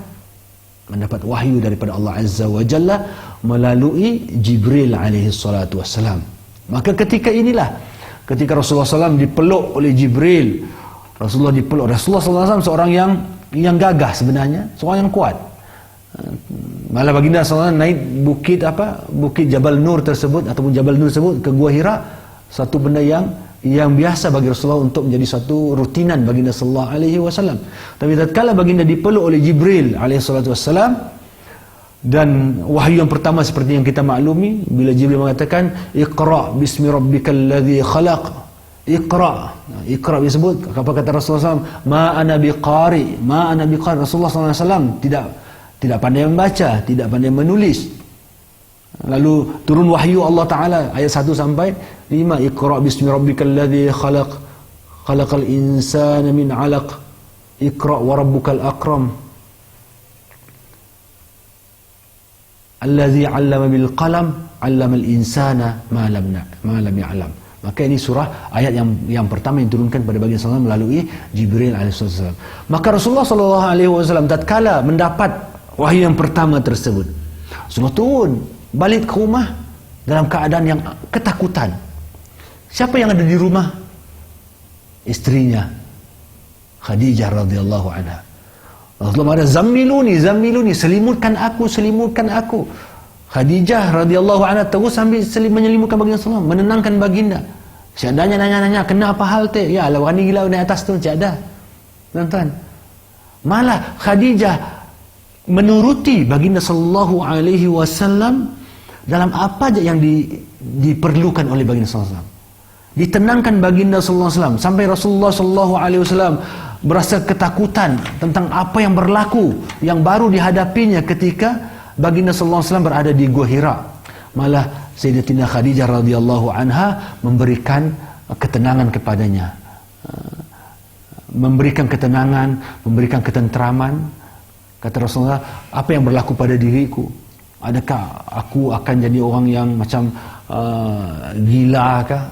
wahyu daripada Allah Azza wa Jalla melalui Jibril alaihi salatu wassalam. Maka ketika inilah ketika Rasulullah SAW dipeluk oleh Jibril. Rasulullah SAW seorang yang gagah sebenarnya, seorang yang kuat. Malah baginda SAW naik bukit Jabal Nur tersebut ataupun Jabal Nur tersebut ke Gua Hira, satu benda yang biasa bagi Rasulullah untuk menjadi satu rutinan baginda sallallahu alaihi wasallam. Tapi tatkala baginda dipeluk oleh Jibril alaihi salatu wasallam, dan wahyu yang pertama seperti yang kita maklumi bila Jibril mengatakan Iqra bismi rabbikal ladzi khalaq. Iqra disebut, apa kata Rasulullah SAW, ma ana biqari. Rasulullah SAW tidak pandai membaca, tidak pandai menulis. Lalu turun wahyu Allah Ta'ala ayat 1 sampai 5. Iqra bismi rabbikal ladzi khalaq, khalaqal insana min 'alaq, iqra wa rabbukal akram, alladzi 'allama bil qalam, 'allamal insana ma lam ya'lam. Maka ini surah ayat yang pertama yang turunkan pada baginda sallallahu melalui Jibril alaihi wasallam. Maka Rasulullah sallallahu alaihi wasallam tatkala mendapat wahyu yang pertama tersebut, Rasulullah turun balik ke rumah dalam keadaan yang ketakutan. Siapa yang ada di rumah? Istrinya Khadijah radhiyallahu anha. Rasulullah ada zammiluni, selimutkan aku. Khadijah radhiyallahu anha terus sambil menyelimutkan baginda sallallahu, menenangkan baginda. Seadanya nanya-nanya, kena apa hal teh? Ya, lah berani gila naik atas tu, tak ada. Tuan-tuan. Malah Khadijah menuruti baginda sallallahu alaihi wasallam dalam apa saja yang diperlukan oleh baginda sallallahu alaihi wasallam. Ditenangkan baginda sallallahu alaihi wasallam sampai Rasulullah sallallahu alaihi wasallam berasa ketakutan tentang apa yang berlaku yang baru dihadapinya ketika baginda sallallahu alaihi wasallam berada di Gua Hira. Malah Sayyidatina Khadijah radhiyallahu anha memberikan ketenangan kepadanya, memberikan ketenangan, memberikan ketenteraman. Kata Rasulullah, apa yang berlaku pada diriku? Adakah aku akan jadi orang yang macam gila kah?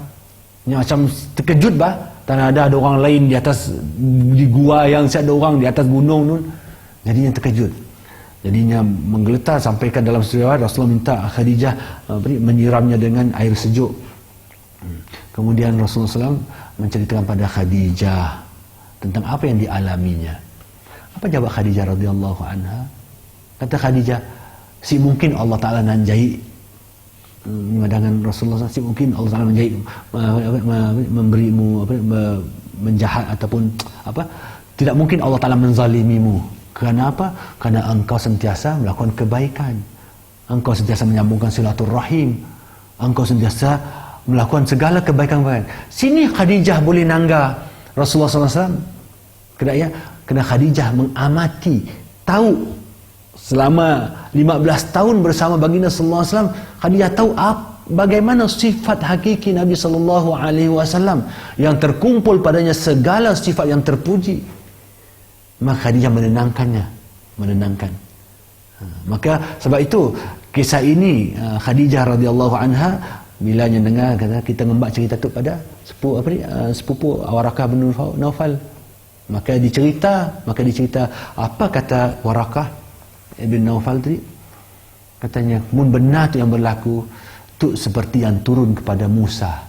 Yang macam terkejut bah, tanah ada orang lain di atas, di gua yang ada orang di atas gunung nun. Jadinya terkejut, jadinya menggeletar. Sampaikan dalam riwayat Rasulullah minta Khadijah menyiramnya dengan air sejuk. Kemudian Rasulullah SAW menceritakan pada Khadijah tentang apa yang dialaminya. Apa jawab Khadijah radhiyallahu anha? Kata Khadijah, si mungkin Allah Ta'ala nanjai dengan Rasulullah SAW, si mungkin Allah Ta'ala nanjai memberimu menjahat ataupun apa, tidak mungkin Allah Ta'ala menzalimimu. Kerana apa? Kerana engkau sentiasa melakukan kebaikan, engkau sentiasa menyambungkan silaturahim, engkau sentiasa melakukan segala kebaikan-kebaikan. Sini Khadijah boleh nangga Rasulullah SAW. Kena Khadijah mengamati, tahu selama 15 tahun bersama baginda sallallahu alaihi wasallam, Khadijah tahu bagaimana sifat hakiki Nabi sallallahu alaihi wasallam yang terkumpul padanya segala sifat yang terpuji. Maka Khadijah menenangkan. Maka sebab itu kisah ini Khadijah radhiyallahu anha bila dengar kata kita membaca cerita tu pada sepupu Warakah bin Naufal, maka dicerita apa kata Warakah bin Naufal tadi. Katanya, mun benar tu yang berlaku tu seperti yang turun kepada Musa.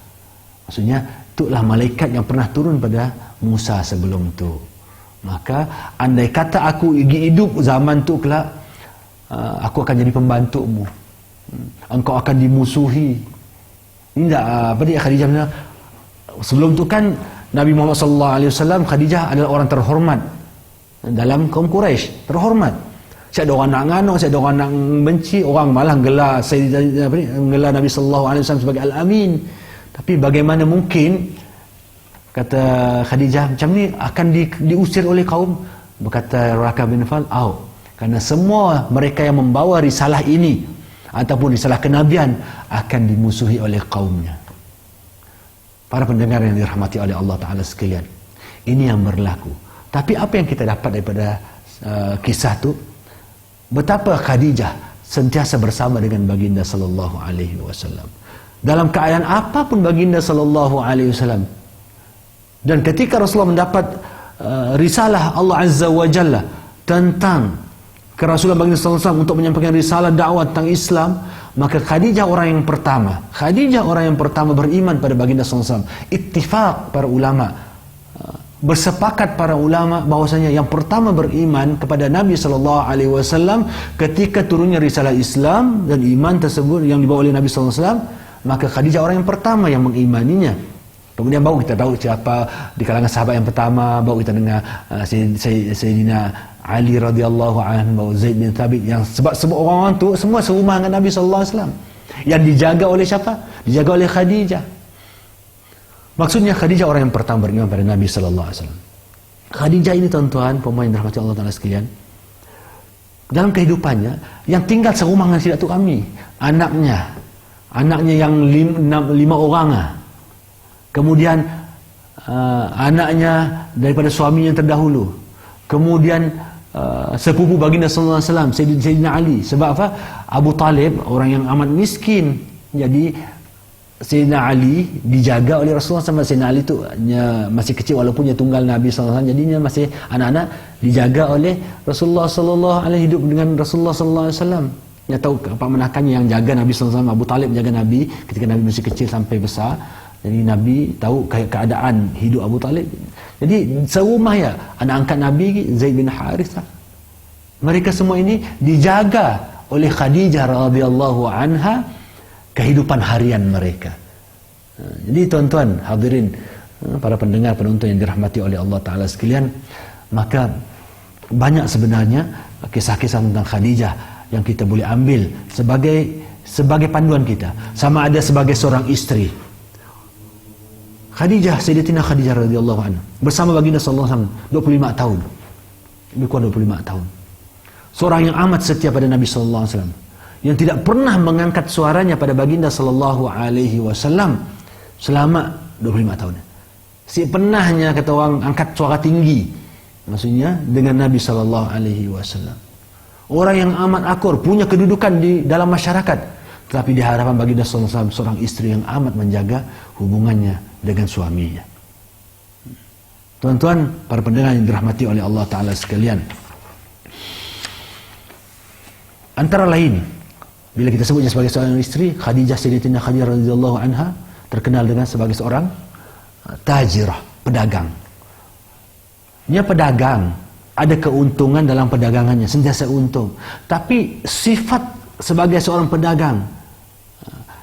Maksudnya itulah malaikat yang pernah turun pada Musa sebelum tu. Maka andai kata aku hidup zaman tu kelak, aku akan jadi pembantumu, engkau akan dimusuhi. Ini apa dia Khadijah benar. Sebelum tu kan Nabi Muhammad sallallahu alaihi wasallam, Khadijah adalah orang terhormat dalam kaum Quraisy, terhormat. Siapa orang nak ngano, siapa orang nak benci, orang malah gelar Nabi sallallahu alaihi wasallam sebagai Al-Amin. Tapi bagaimana mungkin, kata Khadijah, macam ni akan diusir oleh kaum? Berkata Warakah bin Naufal, kerana semua mereka yang membawa risalah ini ataupun risalah kenabian akan dimusuhi oleh kaumnya. Para pendengar yang dirahmati oleh Allah Ta'ala sekalian, ini yang berlaku. Tapi apa yang kita dapat daripada kisah tu, betapa Khadijah sentiasa bersama dengan baginda sallallahu alaihi wasallam dalam keadaan apapun baginda sallallahu alaihi wasallam. Dan ketika Rasulullah mendapat risalah Allah Azza wa Jalla tentang kerasulan baginda sallallahu alaihi wasallam untuk menyampaikan risalah dakwah tentang Islam, maka Khadijah orang yang pertama beriman pada baginda sallallahu alaihi wasallam. Ittifaq para ulama, bersepakat para ulama bahwasanya yang pertama beriman kepada Nabi sallallahu alaihi wasallam ketika turunnya risalah Islam dan iman tersebut yang dibawa oleh Nabi sallallahu alaihi wasallam, maka Khadijah orang yang pertama yang mengimaninya. Kemudian baru kita tahu siapa di kalangan sahabat yang pertama, baru kita dengar Sayyidina Ali radhiyallahu anhu, Zaid bin Thabit, yang sebab orang-orang tu semua serumah dengan Nabi sallallahu alaihi wasallam. Yang dijaga oleh siapa? Dijaga oleh Khadijah. Maksudnya Khadijah orang yang pertama beriman pada Nabi sallallahu alaihi wasallam. Khadijah ini tuan-tuan, pemain rahmat Allah Taala sekalian, dalam kehidupannya yang tinggal serumah dengan Sayyidatul Kami, anaknya yang 5 orang. Kemudian anaknya daripada suami yang terdahulu. Kemudian sepupu baginda sallallahu alaihi wasallam, Sayyidina Ali. Sebab apa? Abu Talib orang yang amat miskin. Jadi Sayyidina Ali dijaga oleh Rasulullah SAW. Sayyidina Ali tu masih kecil walaupun dia tunggal Nabi SAW, jadinya masih anak-anak dijaga oleh Rasulullah sallallahu alaihi, hidup dengan Rasulullah sallallahu alaihi wasallam. Dia tahu apa menakannya yang jaga Nabi sallallahu alaihi wasallam. Abu Talib jaga Nabi ketika Nabi masih kecil sampai besar. Jadi Nabi tahu keadaan hidup Abu Talib. Jadi serumah ya anak angkat Nabi Zaid bin Harithah. Mereka semua ini dijaga oleh Khadijah radhiyallahu anha kehidupan harian mereka. Jadi tuan-tuan hadirin, para pendengar penonton yang dirahmati oleh Allah Ta'ala sekalian, maka banyak sebenarnya kisah-kisah tentang Khadijah yang kita boleh ambil sebagai panduan kita, sama ada sebagai seorang isteri. Khadijah, Sayyidatina Khadijah radhiyallahu anha bersama baginda sallallahu alaihi wasallam 25 tahun. Lebih kurang 25 tahun. Seorang yang amat setia pada Nabi sallallahu alaihi wasallam, yang tidak pernah mengangkat suaranya pada baginda sallallahu alaihi wasallam selama 25 tahun. Si penahnya kata orang angkat suara tinggi, maksudnya dengan Nabi SAW. Orang yang amat akur, punya kedudukan di dalam masyarakat, tetapi di hadapan baginda SAW seorang istri yang amat menjaga hubungannya dengan suaminya. Tuan-tuan, para pendengar yang dirahmati oleh Allah Ta'ala sekalian, antara lain, bila kita sebutnya sebagai seorang istri, Khadijah, Sayyidatina Khadijah radhiyallahu anha terkenal dengan sebagai seorang tajirah, pedagang. Dia pedagang, ada keuntungan dalam perdagangannya, sentiasa untung. Tapi sifat sebagai seorang pedagang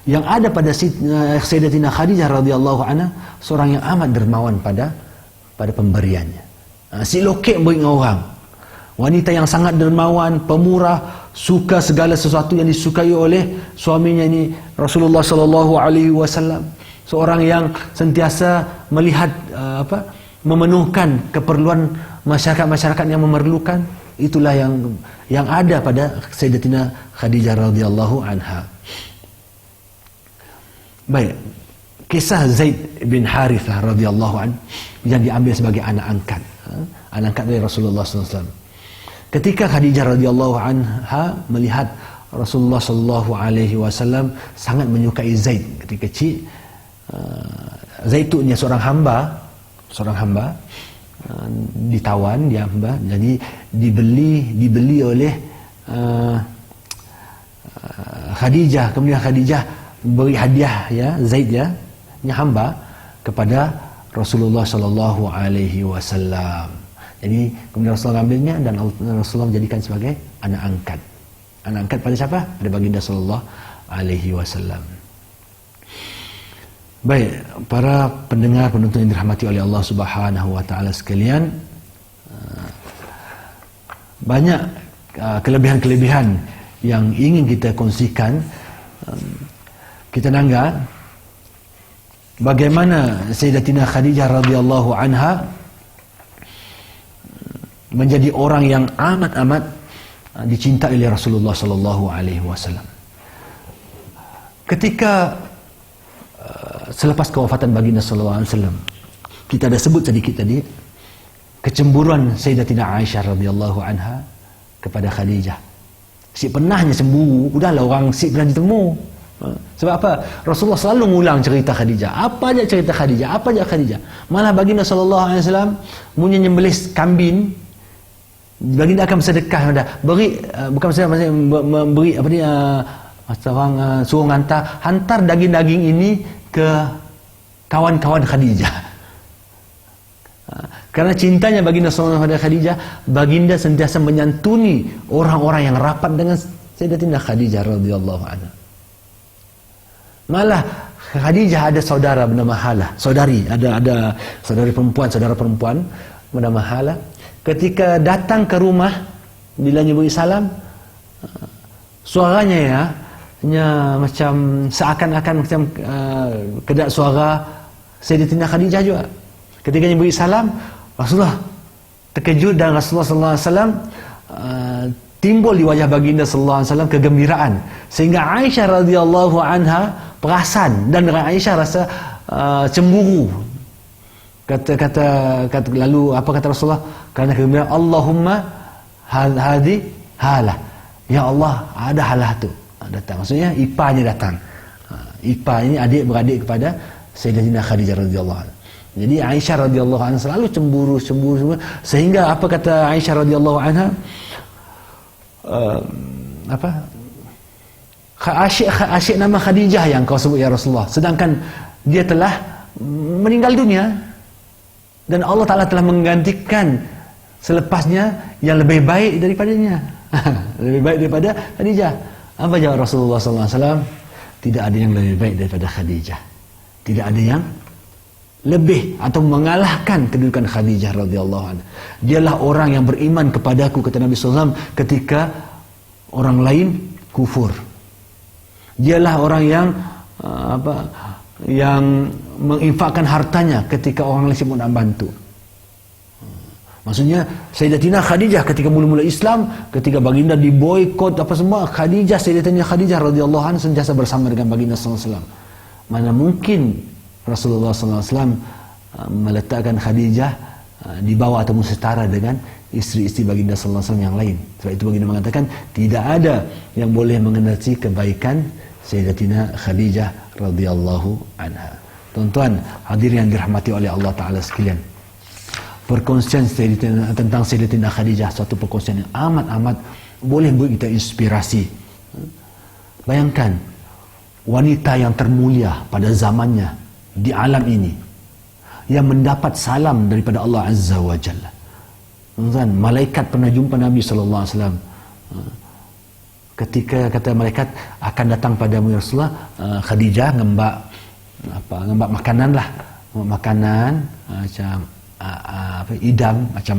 yang ada pada Sayyidatina Khadijah radhiyallahu anha, seorang yang amat dermawan pada pemberiannya. Si lokek beri orang. Wanita yang sangat dermawan, pemurah, suka segala sesuatu yang disukai oleh suaminya ini Rasulullah sallallahu alaihi wasallam. Seorang yang sentiasa melihat memenuhkan keperluan masyarakat yang memerlukan. Itulah yang ada pada Sayyidatina Khadijah radhiyallahu anha. Baik, kisah Zaid bin Harithah radhiyallahu anhu yang diambil sebagai anak angkat dari Rasulullah SAW. Ketika Khadijah radhiyallahu anha melihat Rasulullah sallallahu alaihi wasallam sangat menyukai Zaid ketika kecil, Zaid itu seorang hamba, ditawan, dia hamba, jadi dibeli oleh Khadijah. Kemudian Khadijah beri hadiah, ya, Zaid, ya, hamba, kepada Rasulullah sallallahu alaihi wasallam. Jadi kemudian Rasulullah ambilnya dan Rasulullah menjadikan sebagai anak angkat. Anak angkat pada siapa? Pada baginda sallallahu alaihi wasallam. Baik, para pendengar penonton yang dirahmati oleh Allah Subhanahu wa taala sekalian, banyak kelebihan-kelebihan yang ingin kita kongsikan. Kita nangga bagaimana Sayyidatina Khadijah radhiyallahu anha menjadi orang yang amat dicintai oleh Rasulullah sallallahu alaihi wasallam. Ketika selepas kewafatan baginda sallallahu alaihi wasallam, kita ada sebut sedikit tadi kecemburuan Sayyidatina Aisyah radhiyallahu anha kepada Khadijah. Si penahnya cemburu, udahlah orang si pernah ditemu. Sebab apa? Rasulullah selalu mengulang cerita Khadijah. Apa aja cerita Khadijah. Malah baginda sallallahu alaihi wasallam punya nyembelih kambing, baginda akan bersedekah, beri, bukan bersedekah, maksudnya memberi apa ni, suruh hantar daging-daging ini ke kawan-kawan Khadijah. Karena cintanya baginda sallallahu alaihi wasallam pada Khadijah, baginda sentiasa menyantuni orang-orang yang rapat dengan Sayyidatina Khadijah radhiyallahu anha. Malah Khadijah ada saudara bernama Halah, ada saudara perempuan bernama Halah. Ketika datang ke rumah bila nyebut salam, suaranya macam seakan-akan macam kedap suara Sayyidatina Khadijah juga. Ketika nyebut salam, Rasulullah terkejut dan Rasulullah sallallahu alaihi wasallam timbul di wajah baginda sallallahu alaihi wasallam kegembiraan, sehingga Aisyah radhiyallahu anha perasan dan Aisyah rasa cemburu. Kata lalu apa kata Rasulullah? Kerana kegembiraan, Allahumma hadi Halah, ya Allah, ada Halah tu datang. Maksudnya iparnya datang. Ipar ini adik-beradik kepada Sayyidatina Khadijah radhiyallahu anha. Jadi Aisyah radhiyallahu anha selalu cemburu, sehingga apa kata Aisyah radhiyallahu anha, asyik nama Khadijah yang kau sebut ya Rasulullah, sedangkan dia telah meninggal dunia dan Allah Ta'ala telah menggantikan selepasnya yang lebih baik daripadanya. Lebih baik daripada Khadijah. Apa jawab Rasulullah SAW? Tidak ada yang lebih baik daripada Khadijah. Tidak ada yang lebih atau mengalahkan kedudukan Khadijah radhiyallahu anha. Dialah orang yang beriman kepadaku, kata Nabi SAW, ketika orang lain kufur. Dialah orang yang yang menginfakkan hartanya ketika orang lain sibuk nak bantu. Maksudnya Sayyidatina Khadijah ketika mula-mula Islam, ketika baginda diboikot apa semua, Sayyidatina Khadijah radhiyallahu anha sentiasa bersama dengan baginda sallallahu alaihi wasallam. Mana mungkin Rasulullah SAW meletakkan Khadijah di bawah atau setara dengan isteri-isteri baginda sallallahu alaihi wasallam yang lain. Sebab itu baginda mengatakan tidak ada yang boleh mengenali kebaikan Sayyidatina Khadijah radhiyallahu anha. Tuan-tuan hadirin yang dirahmati oleh Allah Taala sekalian, perkongsian tentang Sayyidatina Khadijah suatu perkongsian yang amat boleh buat kita inspirasi. Bayangkan wanita yang termulia pada zamannya di alam ini yang mendapat salam daripada Allah Azza wa Jalla. Tuan, malaikat pernah jumpa Nabi sallallahu alaihi wasallam. Ketika kata malaikat akan datang padamu ya Rasulullah, Khadijah ngembak makanan lah, makanan macam idam, macam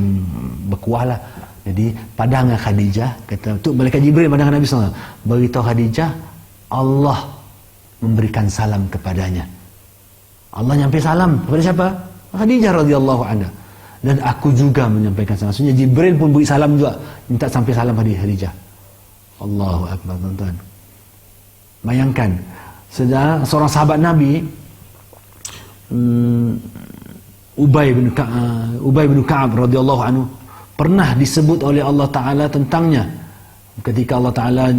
berkuah lah. Jadi pandangan Khadijah, kata tu malaikat Jibril pandangan Nabi sallallahu alaihi wasallam, beritahu Khadijah Allah memberikan salam kepadanya. Allah nyampai salam kepada siapa? Khadijah radhiyallahu anha. Dan aku juga menyampaikan salam. Maksudnya Jibril pun beri salam juga, minta sampai salam pada Khadijah. Allahu akbar, tuan-tuan. Bayangkan, seorang sahabat Nabi, Ubay bin Ka'ab radhiyallahu anhu, pernah disebut oleh Allah Taala tentangnya. Ketika Allah Ta'ala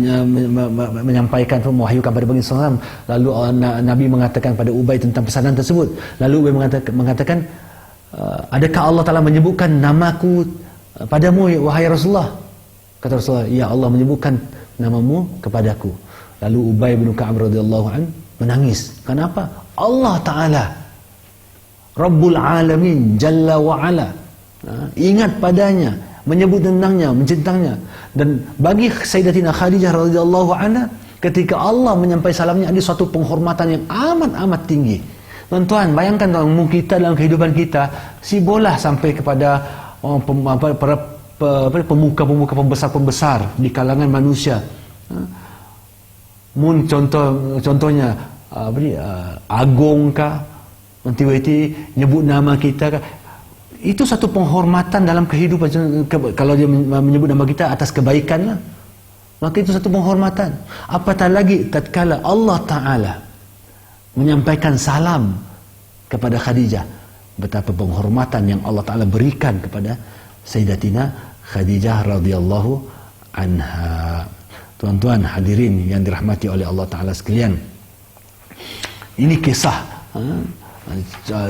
menyampaikan, mewahyukan pada baginda SAW, lalu Nabi mengatakan pada Ubay tentang pesanan tersebut. Lalu Ubay mengatakan, adakah Allah Ta'ala menyebutkan namaku padamu wahai Rasulullah? Kata Rasulullah, ya Allah menyebutkan namamu kepadaku. Lalu Ubay bin Ka'ab radhiyallahu anhu menangis. Kenapa? Allah Ta'ala Rabbul Alamin Jalla wa'ala ingat padanya, menyebut tentangnya, mencintangnya. Dan bagi Sayyidatina Khadijah radhiyallahu anha, ketika Allah menyampaikan salamnya, ada suatu penghormatan yang amat tinggi. Tuan-tuan, bayangkan tuan, kita dalam kehidupan kita sibolah sampai kepada para pemuka-pemuka pembesar di kalangan manusia. Contohnya Agong kah, nanti nyebut nama kita kah. Itu satu penghormatan dalam kehidupan. Kalau dia menyebut nama kita atas kebaikan lah, maka itu satu penghormatan. Apatah lagi tatkala Allah Ta'ala menyampaikan salam kepada Khadijah, betapa penghormatan yang Allah Ta'ala berikan kepada Sayyidatina Khadijah radhiyallahu anha. Tuan-tuan hadirin yang dirahmati oleh Allah Ta'ala sekalian, ini kisah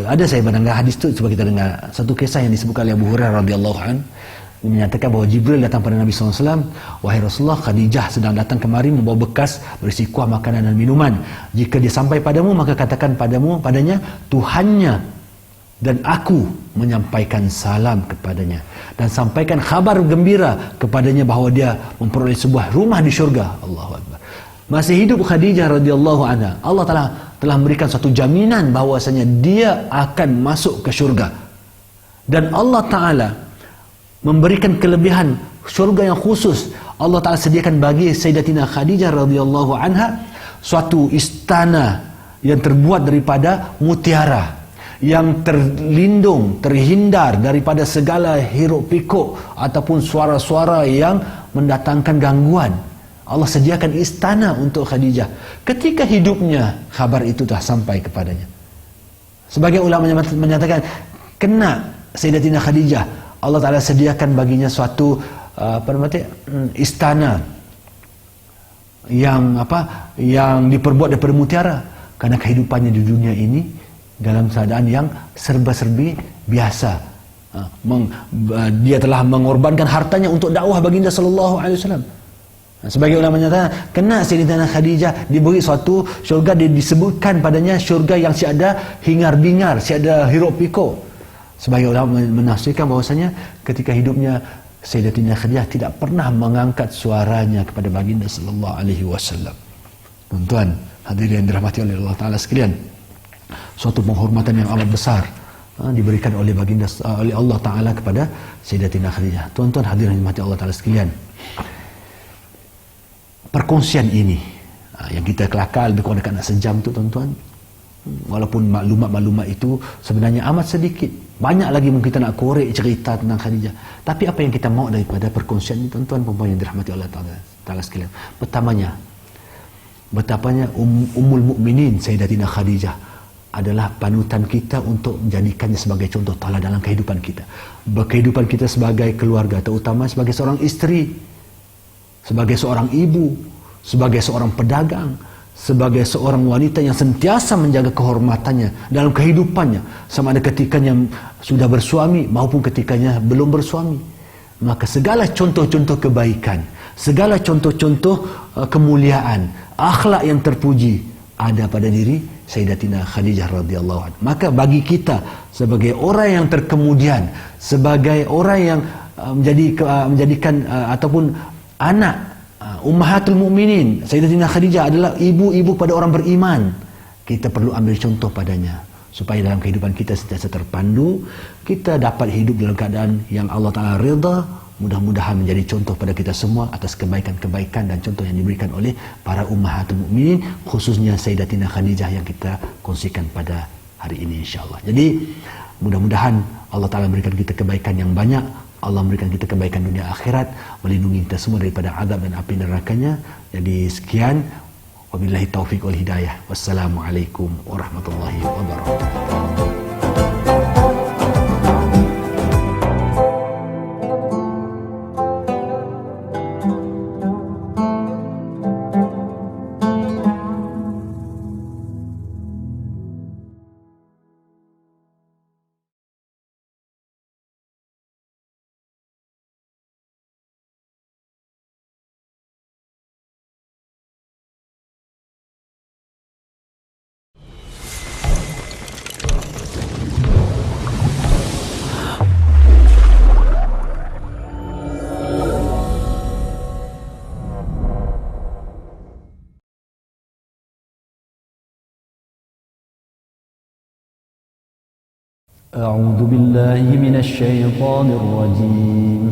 ada saya mendengar hadis tu, cuba kita dengar satu kisah yang disebutkan oleh Abu Hurairah radhiyallahu an, menyatakan bahawa Jibril datang pada Nabi SAW, wahai Rasulullah, Khadijah sedang datang kemari membawa bekas berisi kuah makanan dan minuman. Jika dia sampai padamu, maka katakan padanya Tuhannya dan aku menyampaikan salam kepadanya, dan sampaikan khabar gembira kepadanya bahawa dia memperoleh sebuah rumah di syurga. Allahu akbar. Masih hidup Khadijah radhiyallahu anha, Allah telah memberikan satu jaminan bahwasanya dia akan masuk ke syurga. Dan Allah Ta'ala memberikan kelebihan syurga yang khusus. Allah Ta'ala sediakan bagi Sayyidatina Khadijah radhiyallahu anha suatu istana yang terbuat daripada mutiara, yang terlindung, terhindar daripada segala hiruk pikuk ataupun suara-suara yang mendatangkan gangguan. Allah sediakan istana untuk Khadijah. Ketika hidupnya, khabar itu telah sampai kepadanya. Sebagai ulama menyatakan, kena Sayyidatina Khadijah, Allah Ta'ala sediakan baginya suatu istana yang diperbuat daripada mutiara, karena kehidupannya di dunia ini dalam keadaan yang serba-serbi biasa. Dia telah mengorbankan hartanya untuk dakwah baginda sallallahu alaihi wasallam. Sebagai ulama menyatakan, kena Sayyidatina Khadijah diberi suatu syurga, disebutkan padanya syurga yang tiada hingar-bingar, tiada hiruk pikuk. Sebagai ulama menafsirkan bahwasanya ketika hidupnya Sayyidatina Khadijah tidak pernah mengangkat suaranya kepada baginda sallallahu alaihi wasallam. Tuan-tuan hadirin yang dirahmati oleh Allah Ta'ala sekalian, suatu penghormatan yang amat besar diberikan oleh baginda, oleh Allah Ta'ala kepada Sayyidatina Khadijah. Tuan-tuan hadirin yang dirahmati Allah Ta'ala sekalian, perkongsian ini yang kita kelakar lebih kurang dekat nak sejam tu tuan-tuan, walaupun maklumat-maklumat itu sebenarnya amat sedikit, banyak lagi mungkin kita nak korek cerita tentang Khadijah. Tapi apa yang kita mahu daripada perkongsian ini tuan-tuan perempuan yang dirahmati Allah Ta'ala sekalian, betapanya Ummul Mukminin Sayyidatina Khadijah adalah panutan kita untuk menjadikannya sebagai contoh teladan dalam kehidupan kita. Kehidupan kita sebagai keluarga, terutama sebagai seorang istri, sebagai seorang ibu, sebagai seorang pedagang, sebagai seorang wanita yang sentiasa menjaga kehormatannya dalam kehidupannya, sama ada ketikanya sudah bersuami maupun ketikanya belum bersuami. Maka segala contoh-contoh kebaikan, segala contoh-contoh kemuliaan, akhlak yang terpuji ada pada diri Sayyidatina Khadijah radhiyallahu anha. Maka bagi kita sebagai orang yang terkemudian, sebagai orang yang menjadikan ataupun anak Ummahatul Mukminin, Sayyidatina Khadijah adalah ibu-ibu pada orang beriman. Kita perlu ambil contoh padanya supaya dalam kehidupan kita sentiasa terpandu, kita dapat hidup dalam keadaan yang Allah Ta'ala ridha. Mudah-mudahan menjadi contoh pada kita semua atas kebaikan-kebaikan dan contoh yang diberikan oleh para Ummahatul Mukminin, khususnya Sayyidatina Khadijah yang kita kongsikan pada hari ini insyaAllah. Jadi mudah-mudahan Allah Ta'ala memberikan kita kebaikan yang banyak, Allah memberikan kita kebaikan dunia akhirat, melindungi kita semua daripada azab dan api nerakanya. Jadi sekian, wabillahi taufiq wal hidayah. Wassalamualaikum warahmatullahi wabarakatuh. أعوذ بالله من الشيطان الرجيم.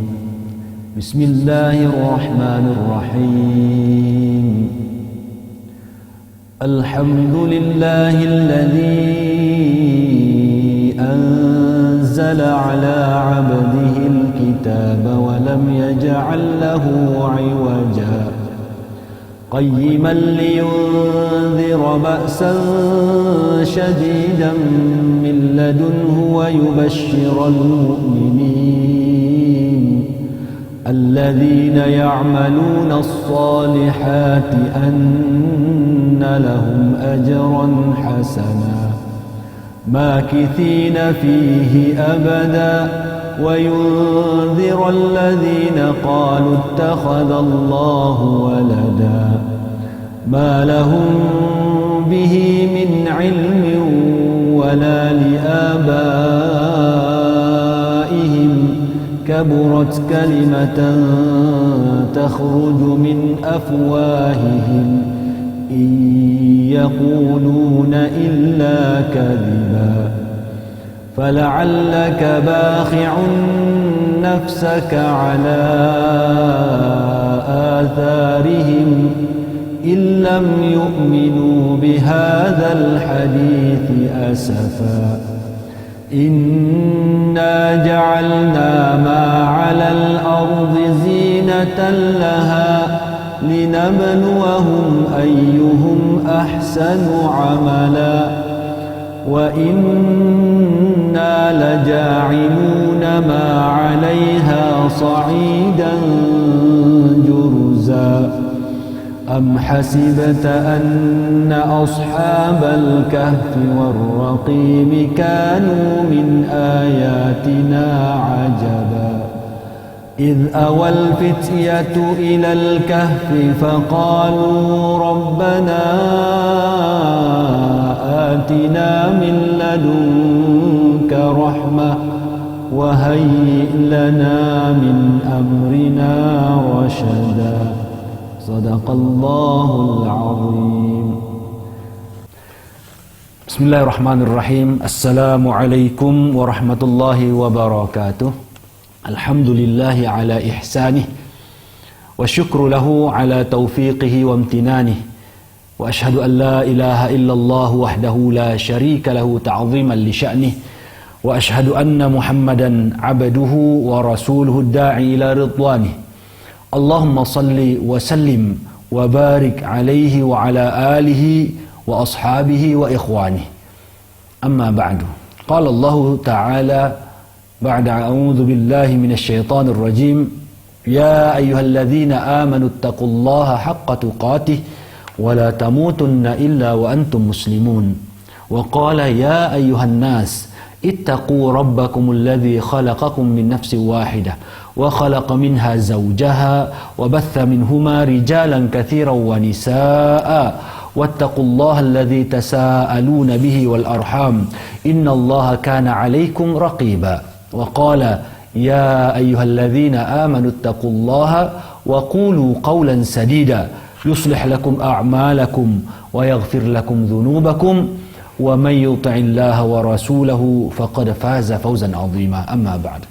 بسم الله الرحمن الرحيم. الحمد لله الذي أنزل على عبده الكتاب ولم يجعل له عوجا قيما لينذر بأسا شديدا من لدنه ويبشر المؤمنين الذين يعملون الصالحات أن لهم أجرا حسنا ماكثين فيه أبدا وينذر الذين قالوا اتخذ الله ولدا ما لهم به من علم ولا لآبائهم كبرت كلمة تخرج من أفواههم إن يقولون إلا كذبا فلعلك باخع نفسك على آثارهم إن لم يؤمنوا بهذا الحديث أسفا إنا جعلنا ما على الأرض زينة لها لنبلوهم أيهم أحسن عملا وإنا لجاعلون ما عليها صعيدا جرزا أم حسبت أن أصحاب الكهف والرقيم كانوا من آياتنا عجبا إذ أوى الفتية إلى الكهف فقالوا ربنا آتنا من لدنك رحمة وهيئ لنا من أمرنا رشدا صدق الله العظيم. بسم الله الرحمن الرحيم. السلام عليكم ورحمة الله وبركاته. الحمد لله على إحسانه والشكر له على توفيقه وامتنانه وأشهد أن لا إله إلا الله وحده لا شريك له تعظيما لشأنه وأشهد أن محمدا عبده ورسوله الداعي إلى رضوانه اللهم صل وسلم وبارك عليه وعلى آله وأصحابه وإخوانه. أما بعد قال الله تعالى بعد أعوذ بالله من الشيطان الرجيم يا أيها الذين آمنوا اتقوا الله حق تقاته ولا تموتن إلا وأنتم مسلمون وقال يا أيها الناس اتقوا ربكم الذي خلقكم من نفس واحدة وخلق منها زوجها وبث منهما رجالا كثيرا ونساء واتقوا الله الذي تساءلون به والأرحام إن الله كان عليكم رقيبا وقال يا أيها الذين آمنوا اتقوا الله وقولوا قولا سديدا يصلح لكم أعمالكم ويغفر لكم ذنوبكم ومن يطع الله ورسوله فقد فاز فوزا عظيما أما بعد.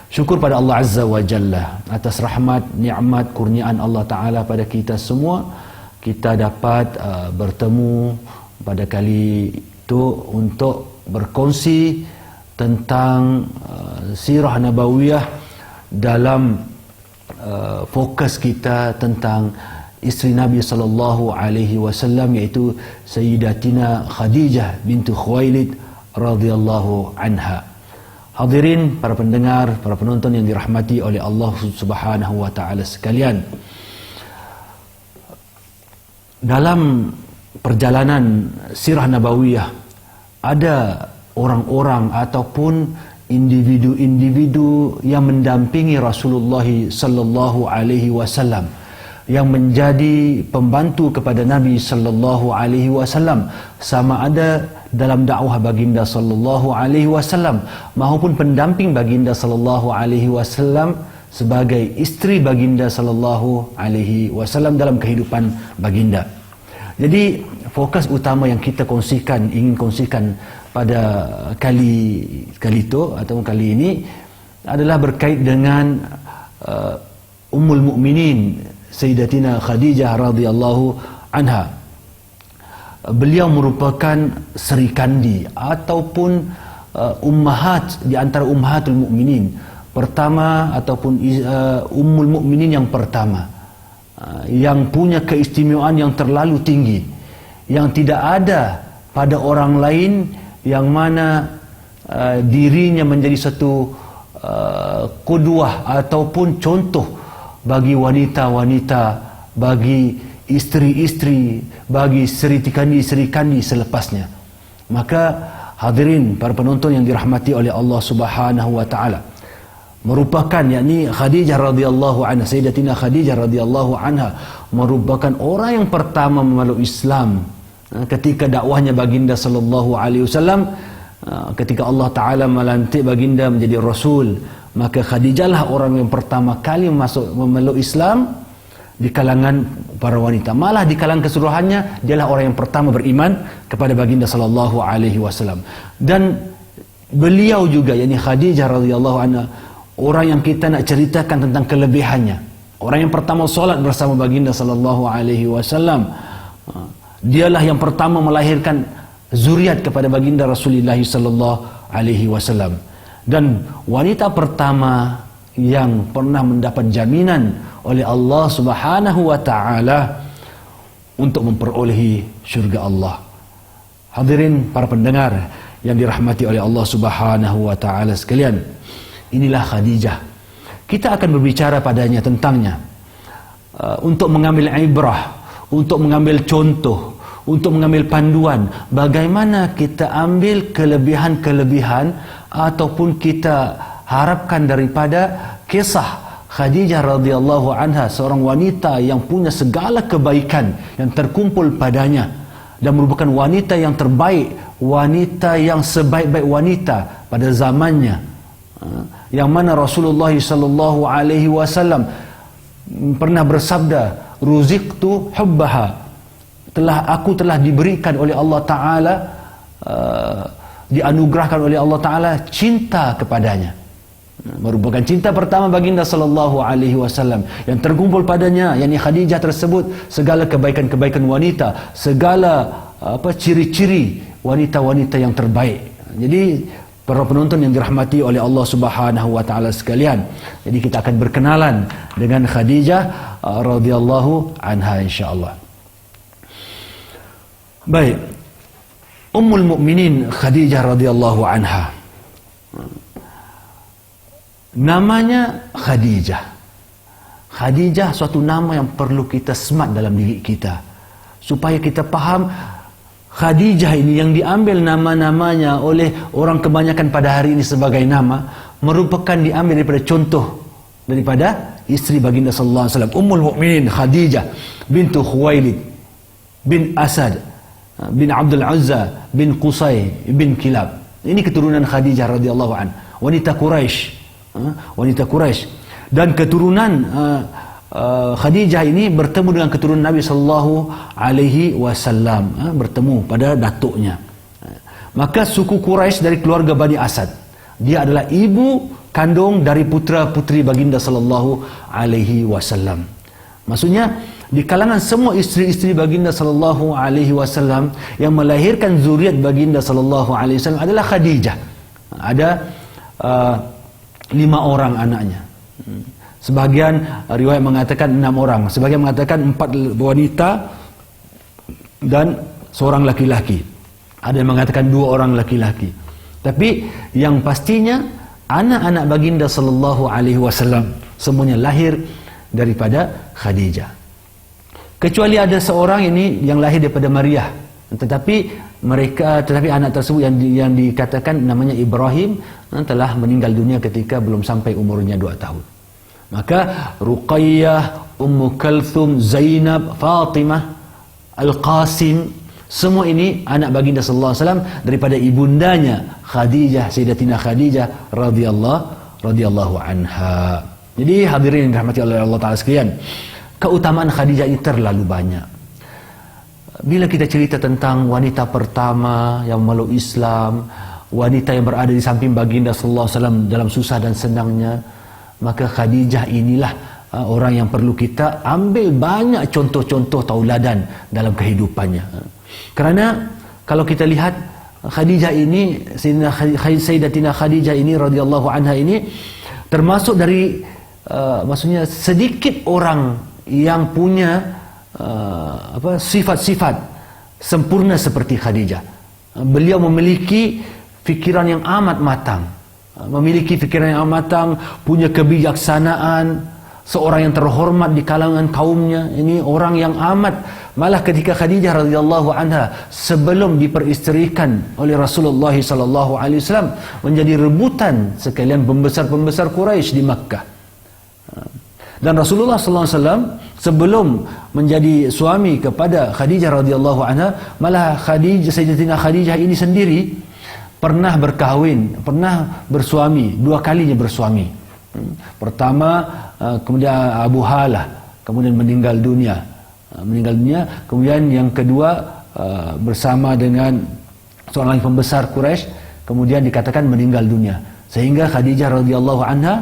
Syukur pada Allah Azza wa Jalla atas rahmat, nikmat, kurniaan Allah Ta'ala pada kita semua. Kita dapat bertemu pada kali itu untuk berkongsi tentang sirah nabawiyah dalam fokus kita tentang isteri Nabi sallallahu alaihi wasallam, iaitu Sayyidatina Khadijah bintu Khuwailid radhiyallahu anha. Hadirin para pendengar, para penonton yang dirahmati oleh Allah Subhanahu wa taala sekalian. Dalam perjalanan sirah nabawiyah ada orang-orang ataupun individu-individu yang mendampingi Rasulullah sallallahu alaihi wasallam, yang menjadi pembantu kepada Nabi sallallahu alaihi wasallam, sama ada dalam dakwah baginda sallallahu alaihi wasallam maupun pendamping baginda sallallahu alaihi wasallam sebagai isteri baginda sallallahu alaihi wasallam dalam kehidupan baginda. Jadi fokus utama yang kita ingin kongsikan pada kali itu atau kali ini adalah berkait dengan Ummul Mukminin Sayyidatina Khadijah radhiyallahu anha. Beliau merupakan Sri Kandi ataupun ummahat di antara ummahatul mukminin pertama ataupun Ummul Mukminin yang pertama, yang punya keistimewaan yang terlalu tinggi, yang tidak ada pada orang lain, yang mana dirinya menjadi satu qudwah ataupun contoh bagi wanita-wanita, bagi isteri-isteri, bagi Sri Kandi selepasnya. Maka hadirin para penonton yang dirahmati oleh Allah Subhanahu wa taala, merupakan yakni Khadijah radhiyallahu anha, Sayyidatina Khadijah radhiyallahu anha merupakan orang yang pertama memeluk Islam ketika dakwahnya baginda sallallahu alaihi wasallam. Ketika Allah taala melantik baginda menjadi rasul, maka Khadijah lah orang yang pertama kali memeluk Islam di kalangan para wanita. Malah di kalangan keseluruhannya dialah orang yang pertama beriman kepada baginda sallallahu alaihi wasallam. Dan beliau juga yakni Khadijah radhiyallahu anha orang yang kita nak ceritakan tentang kelebihannya. Orang yang pertama solat bersama baginda sallallahu alaihi wasallam. Dialah yang pertama melahirkan zuriat kepada baginda Rasulullah sallallahu alaihi wasallam. Dan wanita pertama yang pernah mendapat jaminan oleh Allah Subhanahu wa taala untuk memperolehi syurga Allah. Hadirin para pendengar yang dirahmati oleh Allah Subhanahu wa taala sekalian, inilah Khadijah. Kita akan berbicara padanya tentangnya untuk mengambil ibrah, untuk mengambil contoh, untuk mengambil panduan bagaimana kita ambil kelebihan-kelebihan ataupun kita harapkan daripada kisah Khadijah radhiyallahu anha, seorang wanita yang punya segala kebaikan yang terkumpul padanya dan merupakan wanita yang terbaik, wanita yang sebaik-baik wanita pada zamannya, yang mana Rasulullah sallallahu alaihi wasallam pernah bersabda, ruziqtu hubbaha, aku telah diberikan oleh Allah taala, dianugerahkan oleh Allah taala cinta kepadanya. Merupakan cinta pertama baginda sallallahu alaihi wasallam yang terkumpul padanya, yakni Khadijah tersebut, segala kebaikan-kebaikan wanita, segala ciri-ciri wanita-wanita yang terbaik. Jadi para penonton yang dirahmati oleh Allah Subhanahu wa taala sekalian, jadi kita akan berkenalan dengan Khadijah radhiyallahu anha insyaallah. Baik. Ummul Mukminin Khadijah radhiyallahu anha. Namanya Khadijah. Khadijah suatu nama yang perlu kita semat dalam diri kita, supaya kita faham Khadijah ini yang diambil nama-namanya oleh orang kebanyakan pada hari ini sebagai nama, merupakan diambil daripada contoh daripada isteri baginda sallallahu alaihi wasallam, Ummul Mukminin Khadijah bintu Khuwailid bin Asad bin Abdul Uzza bin Qusay bin Kilab. Ini keturunan Khadijah radhiyallahu an, wanita Quraisy, wanita Quraisy. Dan keturunan Khadijah ini bertemu dengan keturunan Nabi sallallahu alaihi wasallam, bertemu pada datuknya. Maka suku Quraisy dari keluarga Bani Asad, dia adalah ibu kandung dari putra-putri baginda sallallahu alaihi wasallam. Maksudnya di kalangan semua isteri-isteri baginda sallallahu alaihi wasallam yang melahirkan zuriat baginda sallallahu alaihi wasallam adalah Khadijah. Ada 5 orang anaknya. Sebagian riwayat mengatakan 6 orang, sebagian mengatakan 4 wanita dan seorang laki-laki. Ada yang mengatakan 2 orang laki-laki. Tapi yang pastinya anak-anak baginda sallallahu alaihi wasallam semuanya lahir daripada Khadijah. Kecuali ada seorang ini yang lahir daripada Maryah, tetapi anak tersebut yang dikatakan namanya Ibrahim telah meninggal dunia ketika belum sampai umurnya 2 tahun. Maka Ruqayyah, Ummu Kalthum, Zainab, Fatimah, Al-Qasim, semua ini anak baginda sallallahu alaihi wasallam daripada ibundanya Khadijah, Sayyidatina Khadijah radhiyallahu anha. Jadi hadirin yang dirahmati oleh Allah Taala sekalian, keutamaan Khadijah ini terlalu banyak. Bila kita cerita tentang wanita pertama yang memeluk Islam, wanita yang berada di samping baginda sallallahu alaihi wasallam dalam susah dan senangnya, maka Khadijah inilah orang yang perlu kita ambil banyak contoh-contoh tauladan dalam kehidupannya. Kerana kalau kita lihat Khadijah ini, Sayyidatina Khadijah ini radhiyallahu anha ini termasuk dari maksudnya sedikit orang yang punya sifat-sifat sempurna seperti Khadijah. Beliau memiliki fikiran yang amat matang, punya kebijaksanaan, seorang yang terhormat di kalangan kaumnya. Ini orang yang malah ketika Khadijah radhiyallahu anha sebelum diperisterikan oleh Rasulullah sallallahu alaihi wasallam menjadi rebutan sekalian pembesar-pembesar Quraisy di Makkah. Dan Rasulullah sallallahu alaihi wasallam sebelum menjadi suami kepada Khadijah radhiyallahu anha, malah Sayyidatina Khadijah ini sendiri pernah berkahwin, pernah bersuami, 2 kalinya bersuami. Pertama kemudian Abu Halah, kemudian meninggal dunia. Kemudian yang kedua bersama dengan seorang pembesar Quraisy, kemudian dikatakan meninggal dunia. Sehingga Khadijah radhiyallahu anha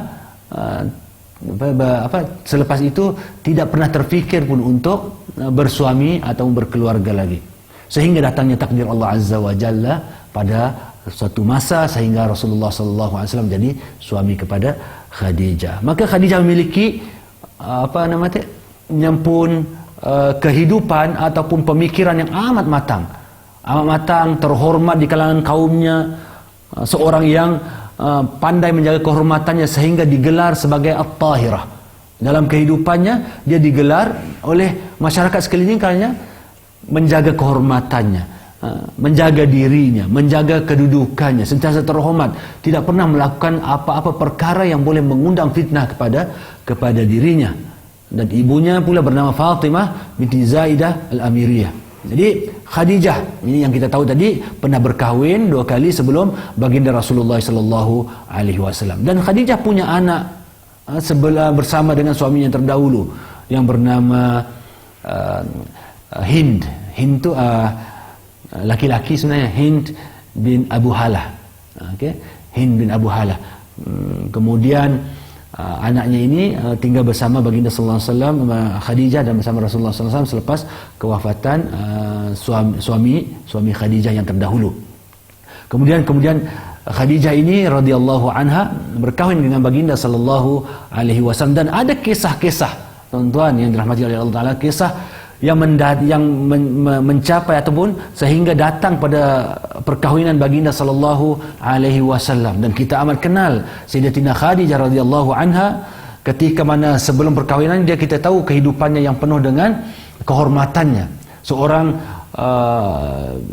selepas itu tidak pernah terfikir pun untuk bersuami atau berkeluarga lagi. Sehingga datangnya takdir Allah Azza wa Jalla pada suatu masa sehingga Rasulullah sallallahu alaihi wasallam jadi suami kepada Khadijah. Maka Khadijah memiliki kehidupan ataupun pemikiran yang amat matang, terhormat di kalangan kaumnya, seorang yang pandai menjaga kehormatannya sehingga digelar sebagai At-Tahirah. Dalam kehidupannya dia digelar oleh masyarakat sekelilingnya menjaga kehormatannya, menjaga dirinya, menjaga kedudukannya, sentiasa terhormat, tidak pernah melakukan apa-apa perkara yang boleh mengundang fitnah kepada dirinya. Dan ibunya pula bernama Fatimah binti Zaidah Al-Amiriyah. Jadi Khadijah ini yang kita tahu tadi pernah berkahwin 2 kali sebelum baginda Rasulullah sallallahu alaihi wasallam. Dan Khadijah punya anak bersama dengan suaminya terdahulu yang bernama Hind. Hind itu laki-laki sebenarnya, Hind bin Abu Halah. Okey, Hind bin Abu Halah. Kemudian anaknya ini tinggal bersama baginda sallallahu alaihi wasallam, Khadijah, dan bersama Rasulullah sallallahu alaihi wasallam selepas kewafatan suami Khadijah yang terdahulu. Kemudian Khadijah ini radhiyallahu anha berkahwin dengan baginda sallallahu alaihi wasallam, dan ada kisah-kisah tuan-tuan yang dirahmati oleh Allah Taala, kisah mencapai ataupun sehingga datang pada perkahwinan baginda sallallahu alaihi wasallam. Dan kita amat kenal Sayyidatina Khadijah radhiyallahu anha, ketika mana sebelum perkahwinan dia, kita tahu kehidupannya yang penuh dengan kehormatannya. Seorang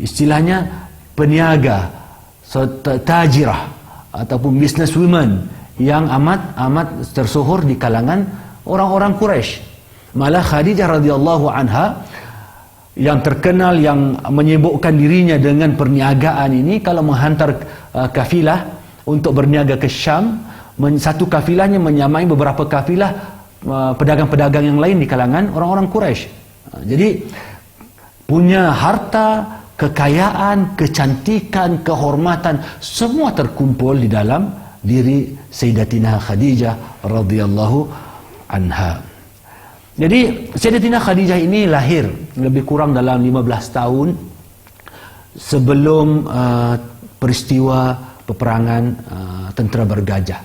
istilahnya peniaga, tajirah ataupun businesswoman yang amat tersohor di kalangan orang-orang Quraisy. Malah Khadijah radhiyallahu anha yang terkenal, yang menyibukkan dirinya dengan perniagaan ini, kalau menghantar kafilah untuk berniaga ke Syam, satu kafilahnya menyamai beberapa kafilah pedagang-pedagang yang lain di kalangan orang-orang Quraisy. Jadi punya harta, kekayaan, kecantikan, kehormatan, semua terkumpul di dalam diri Sayyidatina Khadijah radhiyallahu anha. Jadi Sayyidatina Khadijah ini lahir lebih kurang dalam 15 tahun sebelum peristiwa peperangan tentera bergajah.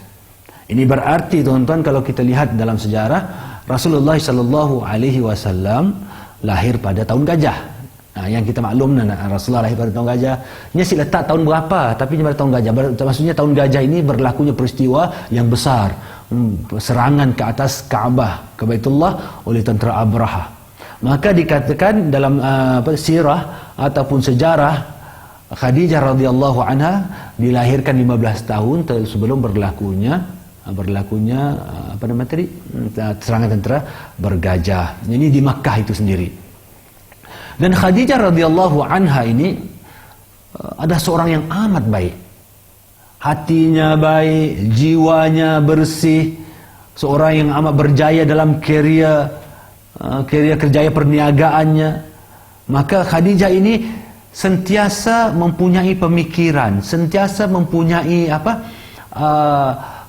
Ini berarti tuan-tuan, kalau kita lihat dalam sejarah, Rasulullah sallallahu alaihi wasallam lahir pada tahun gajah. Yang kita maklum, Rasulullah lahir pada tahun gajah. Ini sih letak tahun berapa, tapi pada tahun gajah. Maksudnya tahun gajah ini berlakunya peristiwa yang besar, serangan ke atas Kaabah, ke Baitullah oleh tentera Abraha. Maka dikatakan dalam sirah ataupun sejarah, Khadijah radhiyallahu anha dilahirkan 15 tahun sebelum berlakunya serangan tentera bergajah. Ini di Makkah itu sendiri. Dan Khadijah radhiyallahu anha ini ada seorang yang amat baik. Hatinya baik, jiwanya bersih, seorang yang amat berjaya dalam kerjaya perniagaannya. Maka Khadijah ini sentiasa mempunyai pemikiran, sentiasa mempunyai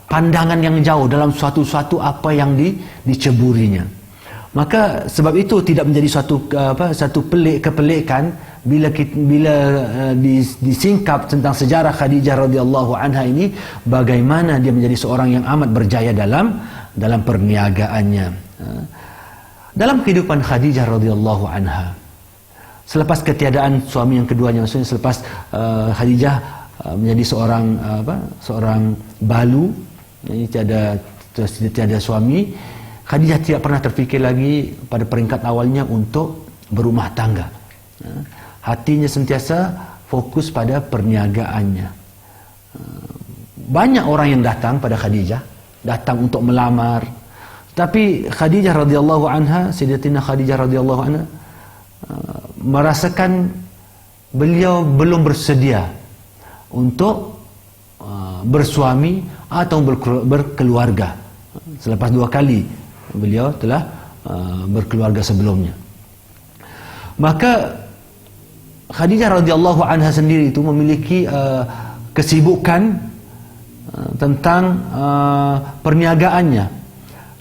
pandangan yang jauh dalam suatu apa yang diceburinya. Maka sebab itu tidak menjadi satu kepelikan bila disingkap tentang sejarah Khadijah radhiyallahu anha ini, bagaimana dia menjadi seorang yang amat berjaya dalam perniagaannya. Dalam kehidupan Khadijah radhiyallahu anha, selepas ketiadaan suami yang keduanya, maksudnya selepas Khadijah menjadi seorang balu, tiada suami, Khadijah tidak pernah terfikir lagi pada peringkat awalnya untuk berumah tangga. Hatinya sentiasa fokus pada perniagaannya. Banyak orang yang datang pada Khadijah, datang untuk melamar. Tapi Khadijah radhiyallahu anha, Sayyidatina Khadijah radhiyallahu anha, merasakan beliau belum bersedia untuk bersuami atau berkeluarga. Selepas 2 kali beliau telah berkeluarga sebelumnya. Maka Khadijah radhiyallahu anha sendiri itu memiliki kesibukan tentang perniagaannya,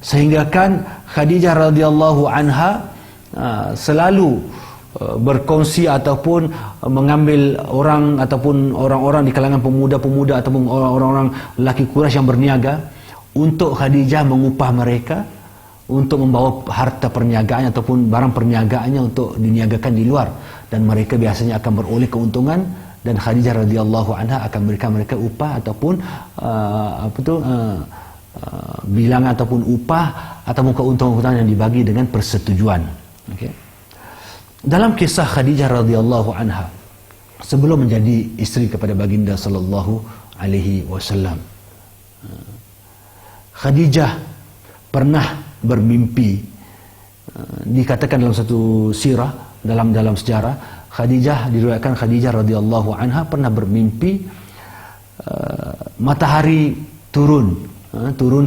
sehingga kan Khadijah radhiyallahu anha selalu berkongsi ataupun mengambil orang ataupun orang-orang di kalangan pemuda-pemuda ataupun orang-orang lelaki Quraisy yang berniaga untuk Khadijah mengupah mereka untuk membawa harta perniagaannya ataupun barang perniagaannya untuk diniagakan di luar, dan mereka biasanya akan beroleh keuntungan, dan Khadijah radhiyallahu anha akan memberikan mereka upah ataupun bilangan ataupun upah ataupun keuntungan yang dibagi dengan persetujuan. Okay. Dalam kisah Khadijah radhiyallahu anha sebelum menjadi isteri kepada baginda sallallahu alaihi wasallam, Khadijah pernah bermimpi. Dikatakan dalam satu sirah, dalam sejarah, diriwayatkan Khadijah radhiyallahu anha pernah bermimpi matahari turun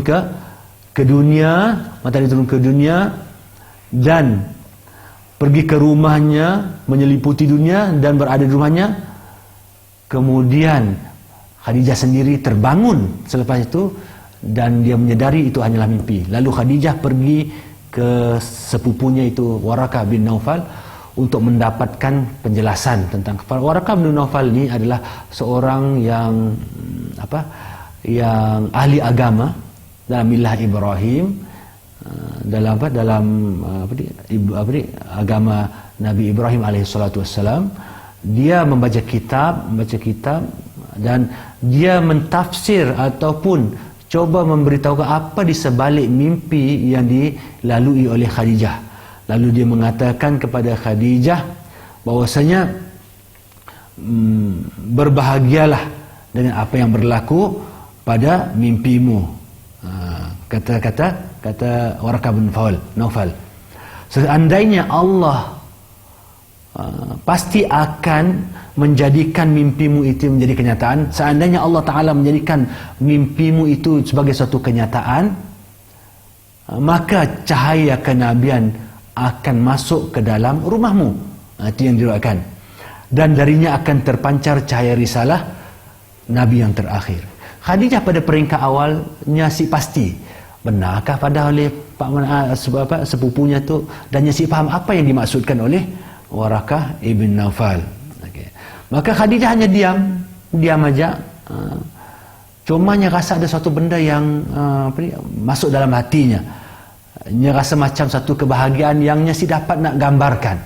ke dunia, matahari turun ke dunia dan pergi ke rumahnya, menyeliputi dunia dan berada di rumahnya. Kemudian Khadijah sendiri terbangun selepas itu dan dia menyadari itu hanyalah mimpi. Lalu Khadijah pergi ke sepupunya itu Waraqah bin Naufal untuk mendapatkan penjelasan tentang Waraqah bin Naufal ini adalah seorang yang ahli agama dalam milah Ibrahim, dalam agama Nabi Ibrahim alaihissalatu wassalam. Dia membaca kitab dan dia mentafsir ataupun coba memberitahu apa di sebalik mimpi yang dilalui oleh Khadijah. Lalu dia mengatakan kepada Khadijah bahwasanya berbahagialah dengan apa yang berlaku pada mimpimu. Kata Waraqah bin Naufal, seandainya Allah pasti akan menjadikan mimpimu itu menjadi kenyataan. Seandainya Allah Ta'ala menjadikan mimpimu itu sebagai suatu kenyataan, maka cahaya kenabian akan masuk ke dalam rumahmu. Itu yang diriwayatkan. Dan darinya akan terpancar cahaya risalah Nabi yang terakhir. Khadijah pada peringkat awalnya si pasti, benarkah pada oleh sepupunya tu, dan si faham apa yang dimaksudkan oleh Waraqah ibn Naufal. Okay. Maka Khadijah hanya diam aja. Cumanya rasa ada satu benda yang masuk dalam hatinya. Dia rasa macam satu kebahagiaan yang si dapat nak gambarkan.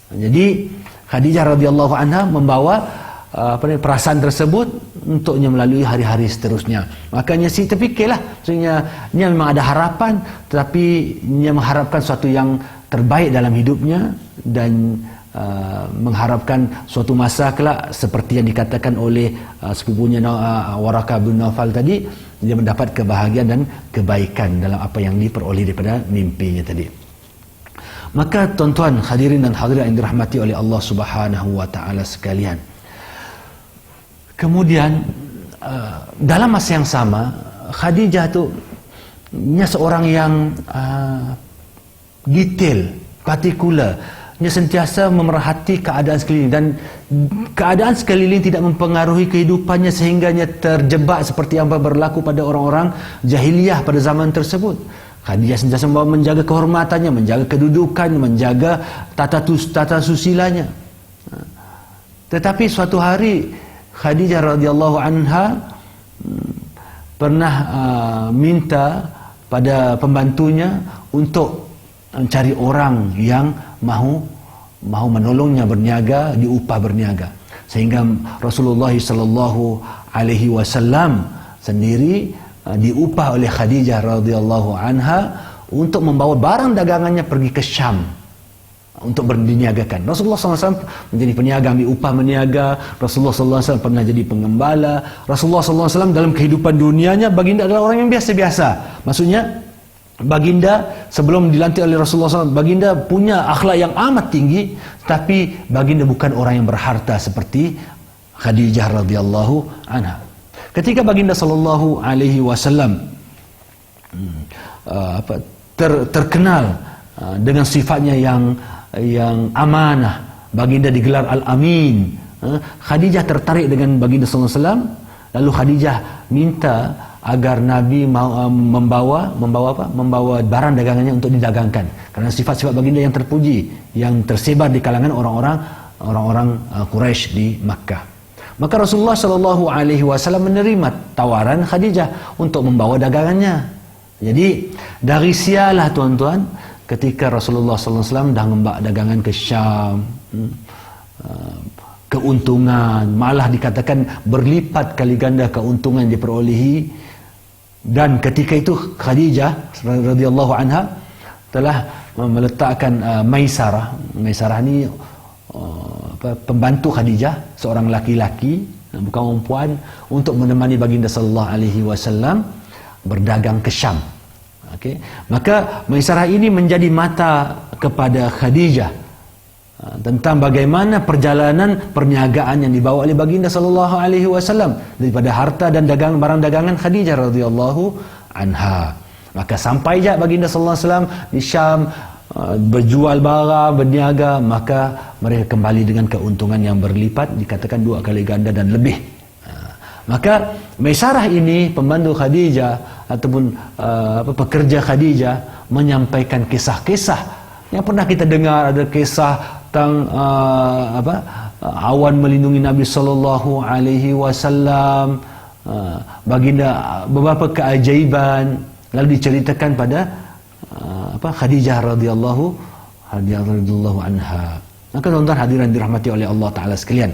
Jadi Khadijah radhiyallahu anha membawa perasaan tersebut untuknya melalui hari-hari seterusnya. Makanya si terfikirlah, maksudnya dia memang ada harapan, tetapi dia mengharapkan sesuatu yang terbaik dalam hidupnya dan mengharapkan suatu masa kelak seperti yang dikatakan oleh sepupunya Waraqah bin Naufal tadi, dia mendapat kebahagiaan dan kebaikan dalam apa yang diperoleh daripada mimpinya tadi. Maka tuan-tuan hadirin dan hadirat yang dirahmati oleh Allah Subhanahu wa taala sekalian, kemudian dalam masa yang sama Khadijah tu dia seorang yang detail, partikular. Dia sentiasa memerhati keadaan sekeliling, dan keadaan sekeliling tidak mempengaruhi kehidupannya sehingga dia terjebak seperti yang berlaku pada orang-orang jahiliyah pada zaman tersebut. Khadijah sentiasa menjaga kehormatannya, menjaga kedudukannya, menjaga tata susilanya. Tetapi suatu hari Khadijah radhiyallahu anha pernah minta pada pembantunya untuk mencari orang yang mahu menolongnya berniaga, diupah berniaga, sehingga Rasulullah sallallahu alaihi wasallam sendiri diupah oleh Khadijah radhiyallahu anha untuk membawa barang dagangannya pergi ke Syam untuk berniagakan. Rasulullah SAW menjadi peniaga, ambil upah meniaga. Rasulullah SAW pernah jadi pengembala. Rasulullah SAW dalam kehidupan dunianya, baginda adalah orang yang biasa-biasa. Maksudnya baginda sebelum dilantik oleh Rasulullah SAW, baginda punya akhlak yang amat tinggi, tapi baginda bukan orang yang berharta seperti Khadijah radhiyallahu anha. Ketika baginda sallallahu alaihi wasallam terkenal dengan sifatnya yang amanah, baginda digelar Al-Amin, Khadijah tertarik dengan baginda sallallahu alaihi wasallam. Lalu Khadijah minta agar Nabi membawa barang dagangannya untuk didagangkan, karena sifat-sifat baginda yang terpuji, yang tersebar di kalangan orang-orang Quraisy di Makkah. Maka Rasulullah sallallahu alaihi wasallam menerima tawaran Khadijah untuk membawa dagangannya. Jadi dari sialah tuan-tuan, ketika Rasulullah sallallahu alaihi wasallam dah membawa dagangan ke Syam, keuntungan malah dikatakan berlipat kali ganda keuntungan yang diperolehi. Dan ketika itu Khadijah radhiyallahu anha telah meletakkan Maisarah. Maisarah ni pembantu Khadijah, seorang laki-laki bukan perempuan, untuk menemani baginda sallallahu alaihi wasallam berdagang ke Syam. Okey, maka Maisarah ini menjadi mata kepada Khadijah tentang bagaimana perjalanan perniagaan yang dibawa oleh baginda sallallahu alaihi wasallam daripada harta dan barang dagangan Khadijah radhiyallahu anha. Maka sampai je baginda sallallahu alaihi wasallam di Syam, berjual barang, berniaga, maka mereka kembali dengan keuntungan yang berlipat, dikatakan 2 kali ganda dan lebih. Maka Maisarah ini pembantu Khadijah ataupun pekerja Khadijah menyampaikan kisah-kisah yang pernah kita dengar. Ada kisah tentang awan melindungi Nabi sallallahu alaihi wasallam, baginda beberapa keajaiban, lalu diceritakan pada Khadijah radhiyallahu anha. Maka tuan-tuan hadirin dirahmati oleh Allah Ta'ala sekalian,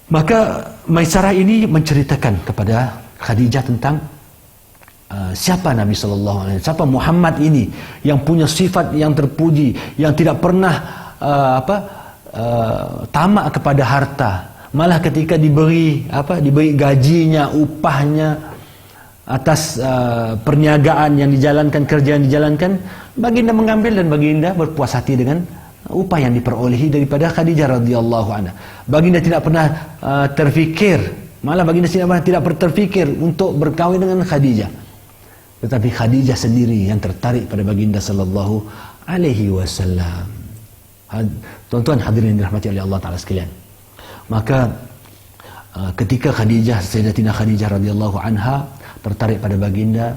maka Maisarah ini menceritakan kepada Khadijah tentang siapa Nabi SAW, siapa Muhammad ini yang punya sifat yang terpuji, yang tidak pernah tamak kepada harta. Malah ketika diberi gajinya, upahnya atas perniagaan yang dijalankan, kerja yang dijalankan, baginda mengambil dan baginda berpuas hati dengan upah yang diperolehi daripada Khadijah radhiyallahu anha. Baginda tidak pernah terfikir, malah baginda tidak pernah terfikir untuk berkahwin dengan Khadijah. Tetapi Khadijah sendiri yang tertarik pada baginda sallallahu alaihi wasallam. Tuan-tuan hadirin dirahmati oleh Allah Ta'ala sekalian, maka ketika Sayyidatina Khadijah radhiyallahu anha tertarik pada baginda,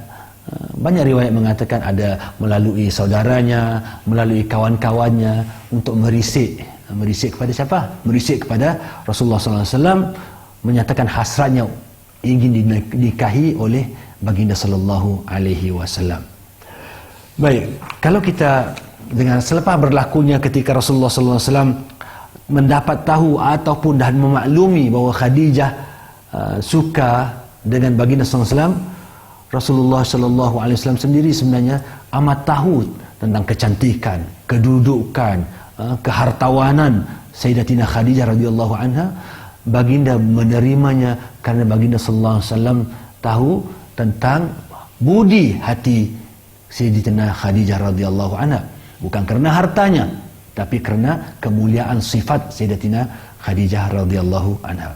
banyak riwayat mengatakan ada melalui saudaranya, melalui kawan-kawannya untuk merisik kepada siapa? Merisik kepada Rasulullah SAW, menyatakan hasratnya ingin dinikahi oleh baginda sallallahu alaihi wasallam. Baik, kalau kita dengan selepas berlakunya ketika Rasulullah sallallahu alaihi wasallam mendapat tahu ataupun dah memaklumi bahawa Khadijah suka dengan baginda sallallahu alaihi wasallam, Rasulullah sallallahu alaihi wasallam sendiri sebenarnya amat tahu tentang kecantikan, kedudukan, kehartawanan Sayyidatina Khadijah radhiyallahu anha. Baginda menerimanya karena baginda sallallahu alaihi wasallam tahu tentang budi hati Sayyidatina Khadijah radhiyallahu anha, bukan kerana hartanya, tapi kerana kemuliaan sifat Sayyidatina Khadijah radhiyallahu anha.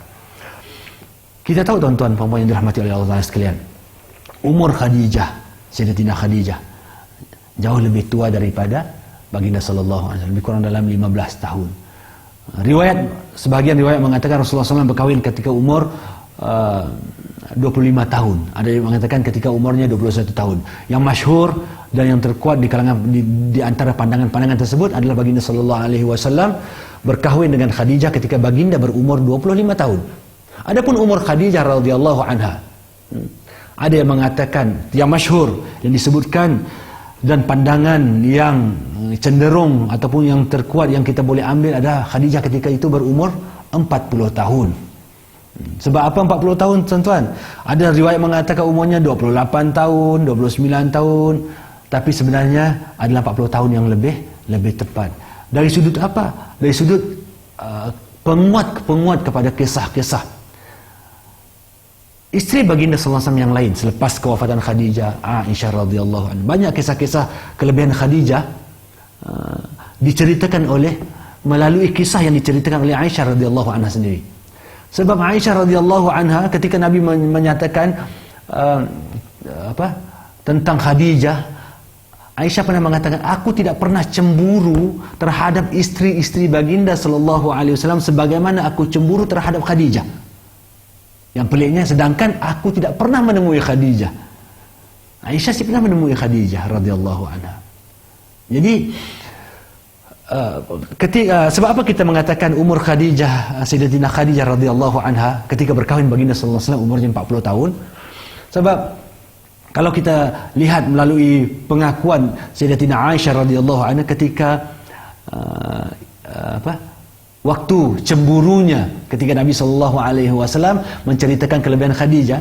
Kita tahu tuan-tuan puan-puan yang dirahmati oleh Allah sekalian, umur Sayyidatina Khadijah jauh lebih tua daripada baginda sallallahu alaihi wasallam, lebih kurang dalam 15 tahun. Sebahagian riwayat mengatakan Rasulullah SAW berkahwin ketika umur 25 tahun. Ada yang mengatakan ketika umurnya 21 tahun. Yang masyhur dan yang terkuat di kalangan di antara pandangan-pandangan tersebut adalah baginda sallallahu alaihi wasallam berkahwin dengan Khadijah ketika baginda berumur 25 tahun. Adapun umur Khadijah radhiyallahu anha, ada yang mengatakan, yang masyhur yang disebutkan dan pandangan yang cenderung ataupun yang terkuat yang kita boleh ambil adalah Khadijah ketika itu berumur 40 tahun. Sebab apa 40 tahun tuan-tuan? Ada riwayat mengatakan umurnya 28 tahun, 29 tahun, tapi sebenarnya adalah 40 tahun yang lebih tepat. Dari sudut apa? Dari sudut penguat kepada kisah-kisah isteri baginda sallallahu alaihi wasallam yang lain selepas kewafatan Khadijah, Aisyah radhiyallahu anha. Banyak kisah-kisah kelebihan Khadijah diceritakan melalui kisah yang diceritakan oleh Aisyah radhiyallahu anha sendiri. Sebab Aisyah radhiyallahu anha ketika Nabi menyatakan tentang Khadijah, Aisyah pernah mengatakan, aku tidak pernah cemburu terhadap isteri-isteri baginda sallallahu alaihi wasallam sebagaimana aku cemburu terhadap Khadijah. Yang peliknya, sedangkan aku tidak pernah menemui Khadijah. Aisyah sih pernah menemui Khadijah radhiyallahu anha. Jadi sebab apa kita mengatakan umur Sayyidatina Khadijah radhiyallahu anha ketika berkahwin baginda sallallahu alaihi wasallam umurnya 40 tahun? Sebab kalau kita lihat melalui pengakuan Sayyidatina Aisyah radhiyallahu anha ketika waktu cemburunya ketika Nabi sallallahu alaihi wasallam menceritakan kelebihan Khadijah,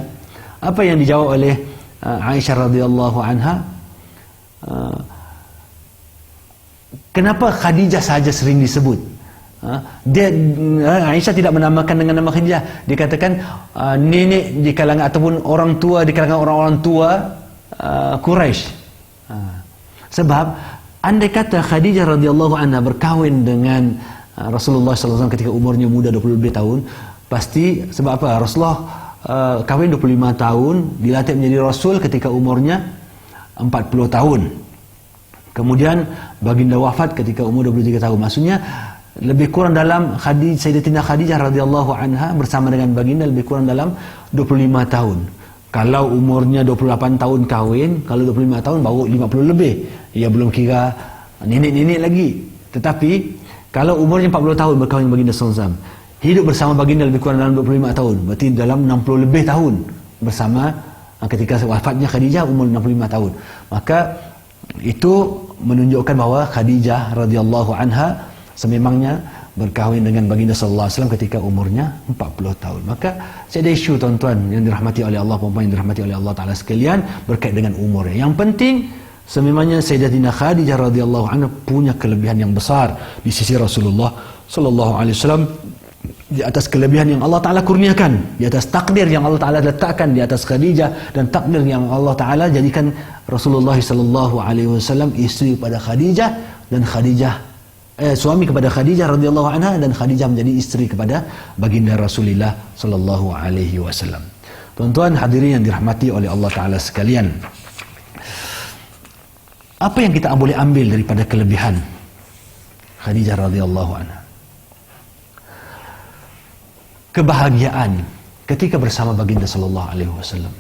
apa yang dijawab oleh Aisyah radhiyallahu anha? Kenapa Khadijah saja sering disebut? Aisyah tidak menamakan dengan nama Khadijah. Dia katakan nenek di kalangan ataupun orang tua di kalangan orang-orang tua Quraisy. Sebab andai kata Khadijah radhiyallahu anha berkahwin dengan Rasulullah SAW ketika umurnya muda 20 lebih tahun, pasti sebab apa? Rasulullah kahwin 25 tahun, dilantik menjadi Rasul ketika umurnya 40 tahun. Kemudian baginda wafat ketika umur 23 tahun. Maksudnya lebih kurang dalam Sayyidatina Khadijah radhiyallahu anha bersama dengan baginda lebih kurang dalam 25 tahun. Kalau umurnya 28 tahun kahwin, kalau 25 tahun baru 50 lebih. Ya belum kira nenek-nenek lagi. Tetapi kalau umurnya 40 tahun berkahwin baginda sallallahu alaihi wasallam, hidup bersama baginda lebih kurang dalam 25 tahun, berarti dalam 60 lebih tahun bersama ketika wafatnya Khadijah umur 65 tahun. Maka Itu menunjukkan bahawa Khadijah radhiyallahu anha sememangnya berkahwin dengan baginda sallallahu alaihi wasallam ketika umurnya 40 tahun. Maka saya ada isu tuan-tuan yang dirahmati oleh Allah, puan-puan yang dirahmati oleh Allah Ta'ala sekalian, berkait dengan umurnya. Yang penting sememangnya Sayyidatina Khadijah radhiyallahu anha punya kelebihan yang besar di sisi Rasulullah sallallahu alaihi wasallam, di atas kelebihan yang Allah Ta'ala kurniakan, di atas takdir yang Allah Ta'ala letakkan di atas Khadijah, dan takdir yang Allah Ta'ala jadikan Rasulullah sallallahu alaihi wasallam isteri kepada Khadijah, dan suami kepada Khadijah radhiyallahu anha, dan Khadijah menjadi isteri kepada baginda Rasulullah sallallahu alaihi wasallam. Tuan-tuan hadirin yang dirahmati oleh Allah Ta'ala sekalian, apa yang kita boleh ambil daripada kelebihan Khadijah radhiyallahu anha? Kebahagiaan ketika bersama baginda sallallahu alaihi wasallam.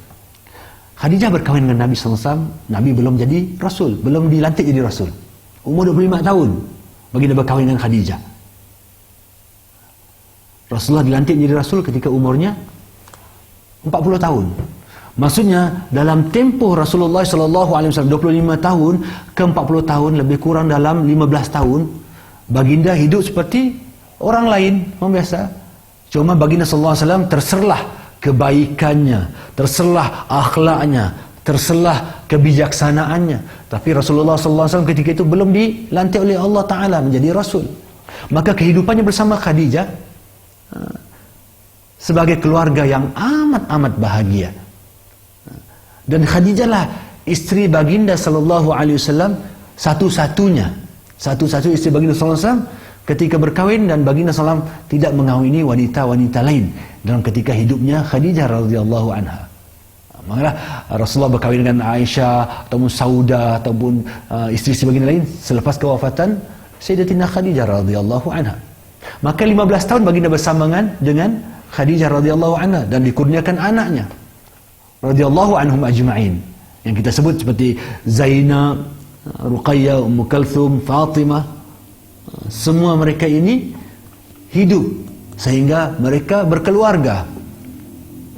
Khadijah berkahwin dengan Nabi sallallahu alaihi wasallam, Nabi belum jadi rasul, belum dilantik jadi rasul. Umur 25 tahun baginda berkahwin dengan Khadijah. Rasulullah dilantik jadi rasul ketika umurnya 40 tahun. Maksudnya dalam tempoh Rasulullah sallallahu alaihi wasallam 25 tahun ke 40 tahun, lebih kurang dalam 15 tahun, baginda hidup seperti orang lain, orang biasa. Cuma baginda sallallahu alaihi wasallam terserlah kebaikannya, terserlah akhlaknya, terserlah kebijaksanaannya. Tapi Rasulullah sallallahu alaihi wasallam ketika itu belum dilantik oleh Allah Ta'ala menjadi rasul. Maka kehidupannya bersama Khadijah sebagai keluarga yang amat-amat bahagia. Dan Khadijah lah isteri baginda sallallahu alaihi wasallam satu-satunya isteri baginda sallallahu alaihi wasallam ketika berkahwin, dan baginda sallallahu alaihi wasallam tidak mengahwini wanita-wanita lain dalam ketika hidupnya Khadijah radhiyallahu anha. Maka Rasulullah berkahwin dengan Aisyah ataupun Saudah ataupun isteri-isteri baginda lain selepas kewafatan Sayyidatina Khadijah radhiyallahu anha. Maka 15 tahun baginda bersama dengan Khadijah radhiyallahu anha, dan dikurniakan anaknya radhiyallahu anhum ajma'in, yang kita sebut seperti Zainab, Ruqayyah, Ummu Kalthum, Fatimah. Semua mereka ini hidup sehingga mereka berkeluarga.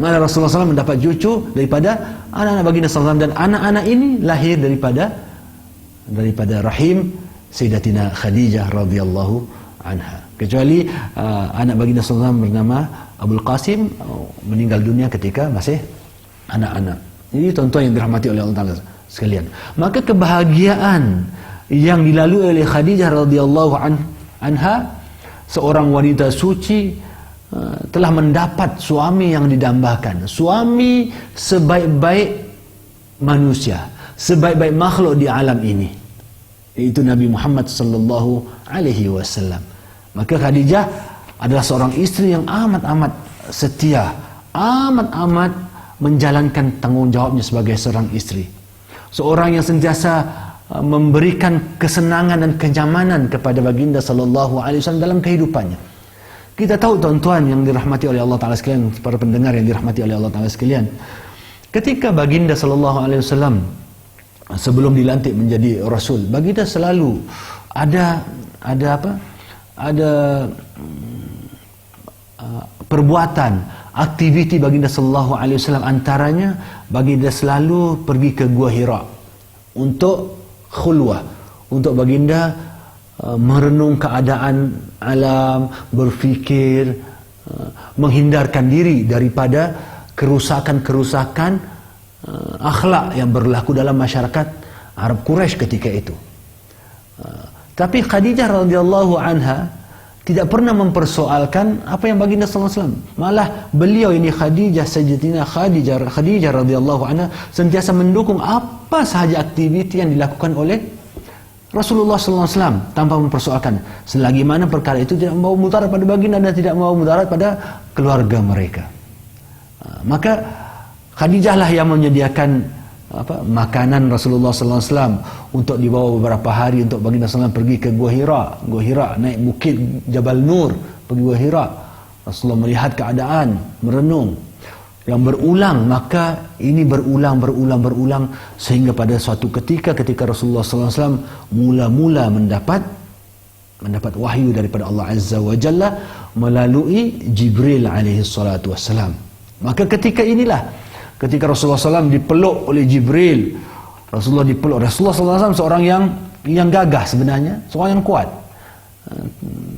Mana Rasulullah SAW mendapat cucu daripada anak-anak baginda SAW, dan anak-anak ini lahir daripada rahim Sayyidatina Khadijah radhiyallahu anha. Kecuali anak baginda SAW bernama Abul Qasim meninggal dunia ketika masih anak-anak. Jadi tuan-tuan yang dirahmati oleh Allah Ta'ala sekalian, maka kebahagiaan yang dilalui oleh Khadijah radhiyallahu anha, seorang wanita suci, telah mendapat suami yang didambakan, suami sebaik-baik manusia, sebaik-baik makhluk di alam ini, yaitu Nabi Muhammad sallallahu alaihi wasallam. Maka Khadijah adalah seorang isteri yang amat-amat setia, amat-amat menjalankan tanggungjawabnya sebagai seorang isteri, seorang yang sentiasa memberikan kesenangan dan kenyamanan kepada baginda sallallahu alaihi wasallam dalam kehidupannya. Kita tahu tuan-tuan yang dirahmati oleh Allah Ta'ala sekalian, para pendengar yang dirahmati oleh Allah Ta'ala sekalian, ketika baginda sallallahu alaihi wasallam sebelum dilantik menjadi rasul, baginda selalu ada perbuatan, aktiviti baginda sallallahu alaihi wasallam. Antaranya baginda selalu pergi ke Gua Hira untuk khulwah, untuk baginda merenung keadaan alam, berfikir, menghindarkan diri daripada kerusakan-kerusakan akhlak yang berlaku dalam masyarakat Arab Quraisy ketika itu. Tapi Khadijah radhiyallahu anha tidak pernah mempersoalkan apa yang baginda sallallahu alaihi wasallam. Malah beliau ini Khadijah, Sayyidatina Khadijah radhiyallahu anha sentiasa mendukung apa sahaja aktiviti yang dilakukan oleh Rasulullah sallallahu alaihi wasallam tanpa mempersoalkan, selagi mana perkara itu tidak membawa mudarat pada baginda dan tidak membawa mudarat pada keluarga mereka. Maka Khadijah lah yang menyediakan makanan Rasulullah sallallahu alaihi wasallam untuk dibawa beberapa hari untuk baginda sallallahu alaihi wasallam pergi ke Gua Hira, naik bukit Jabal Nur, pergi Gua Hira. Rasulullah melihat keadaan, merenung yang berulang, maka ini berulang sehingga pada suatu ketika Rasulullah sallallahu alaihi wasallam mula-mula mendapat wahyu daripada Allah Azza wa Jalla melalui Jibril alaihi salatu wassalam. Maka ketika inilah ketika Rasulullah SAW dipeluk oleh Jibril Rasulullah dipeluk. Rasulullah SAW seorang yang gagah sebenarnya, seorang yang kuat.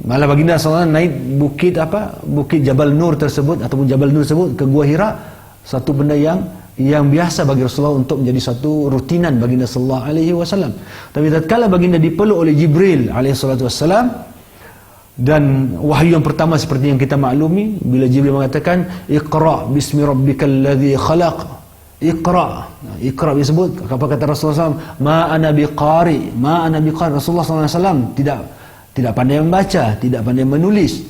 Malah baginda SAW naik bukit Jabal Nur tersebut ataupun Jabal Nur tersebut ke Gua Hira, satu benda yang biasa bagi Rasulullah untuk menjadi satu rutinan baginda sallallahu alaihi wasallam. Tapi tatkala baginda dipeluk oleh Jibril alaihi salatu wasallam, dan wahyu yang pertama seperti yang kita maklumi bila Jibril mengatakan Iqra bismi rabbikal ladzi khalaq. Iqra disebut, apa kata Rasulullah SAW? Ma ana biqari. Rasulullah SAW tidak pandai membaca, tidak pandai menulis.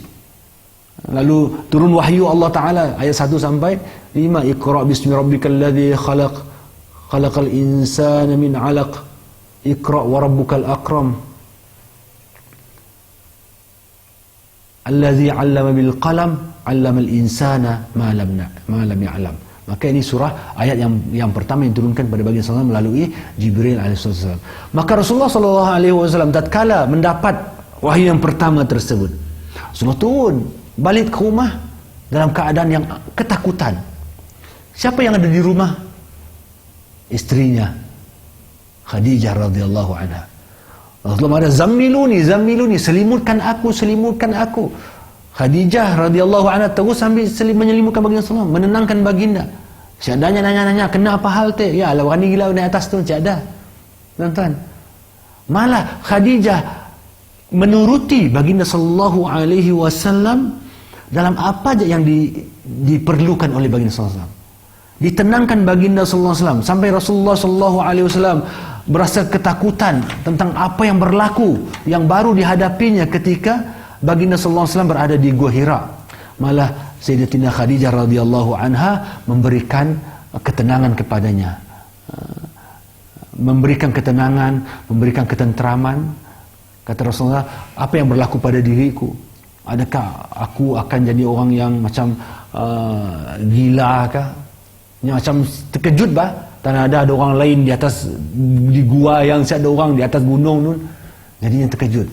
Lalu turun wahyu Allah Ta'ala ayat 1 sampai 5. Iqra bismi rabbikal ladzi khalaq. Khalaqal insana min 'alaq. Iqra wa rabbukal akram. Alladzi 'allama bil qalam 'allamal insana ma lam ya'lam. Maka ini surah ayat yang pertama yang turunkan pada baginda sallallahu melalui Jibril alaihissalam. Maka Rasulullah sallallahu alaihi wasallam tatkala mendapat wahyu yang pertama tersebut, Rasulullah turun balik ke rumah dalam keadaan yang ketakutan. Siapa yang ada di rumah? Istrinya Khadijah radhiyallahu anha. Rasulullah ada zammiluni, selimutkan aku. Khadijah radhiyallahu anha terus sambil menyelimutkan baginda sallallahu, menenangkan baginda. Seadanya nanya-nanya, kena apa hal teh? Ya, lah berani gila naik atas tu, cak ada. Tuan-tuan. Malah Khadijah menuruti baginda sallallahu alaihi wasallam dalam apa saja yang diperlukan oleh baginda sallallahu alaihi wasallam. Ditenangkan baginda sallallahu alaihi wasallam sampai Rasulullah sallallahu alaihi wasallam berasa ketakutan tentang apa yang berlaku, yang baru dihadapinya ketika baginda sallallahu alaihi wasallam berada di Gua Hira. Malah Sayyidatina Khadijah radhiyallahu anha memberikan ketenangan kepadanya. Memberikan ketenangan, memberikan ketenteraman. Kata Rasulullah, apa yang berlaku pada diriku? Adakah aku akan jadi orang yang macam gila kah? Yang macam terkejut bah? Tanah ada orang lain di atas, di gua yang ada orang di atas gunung nun. Jadinya terkejut.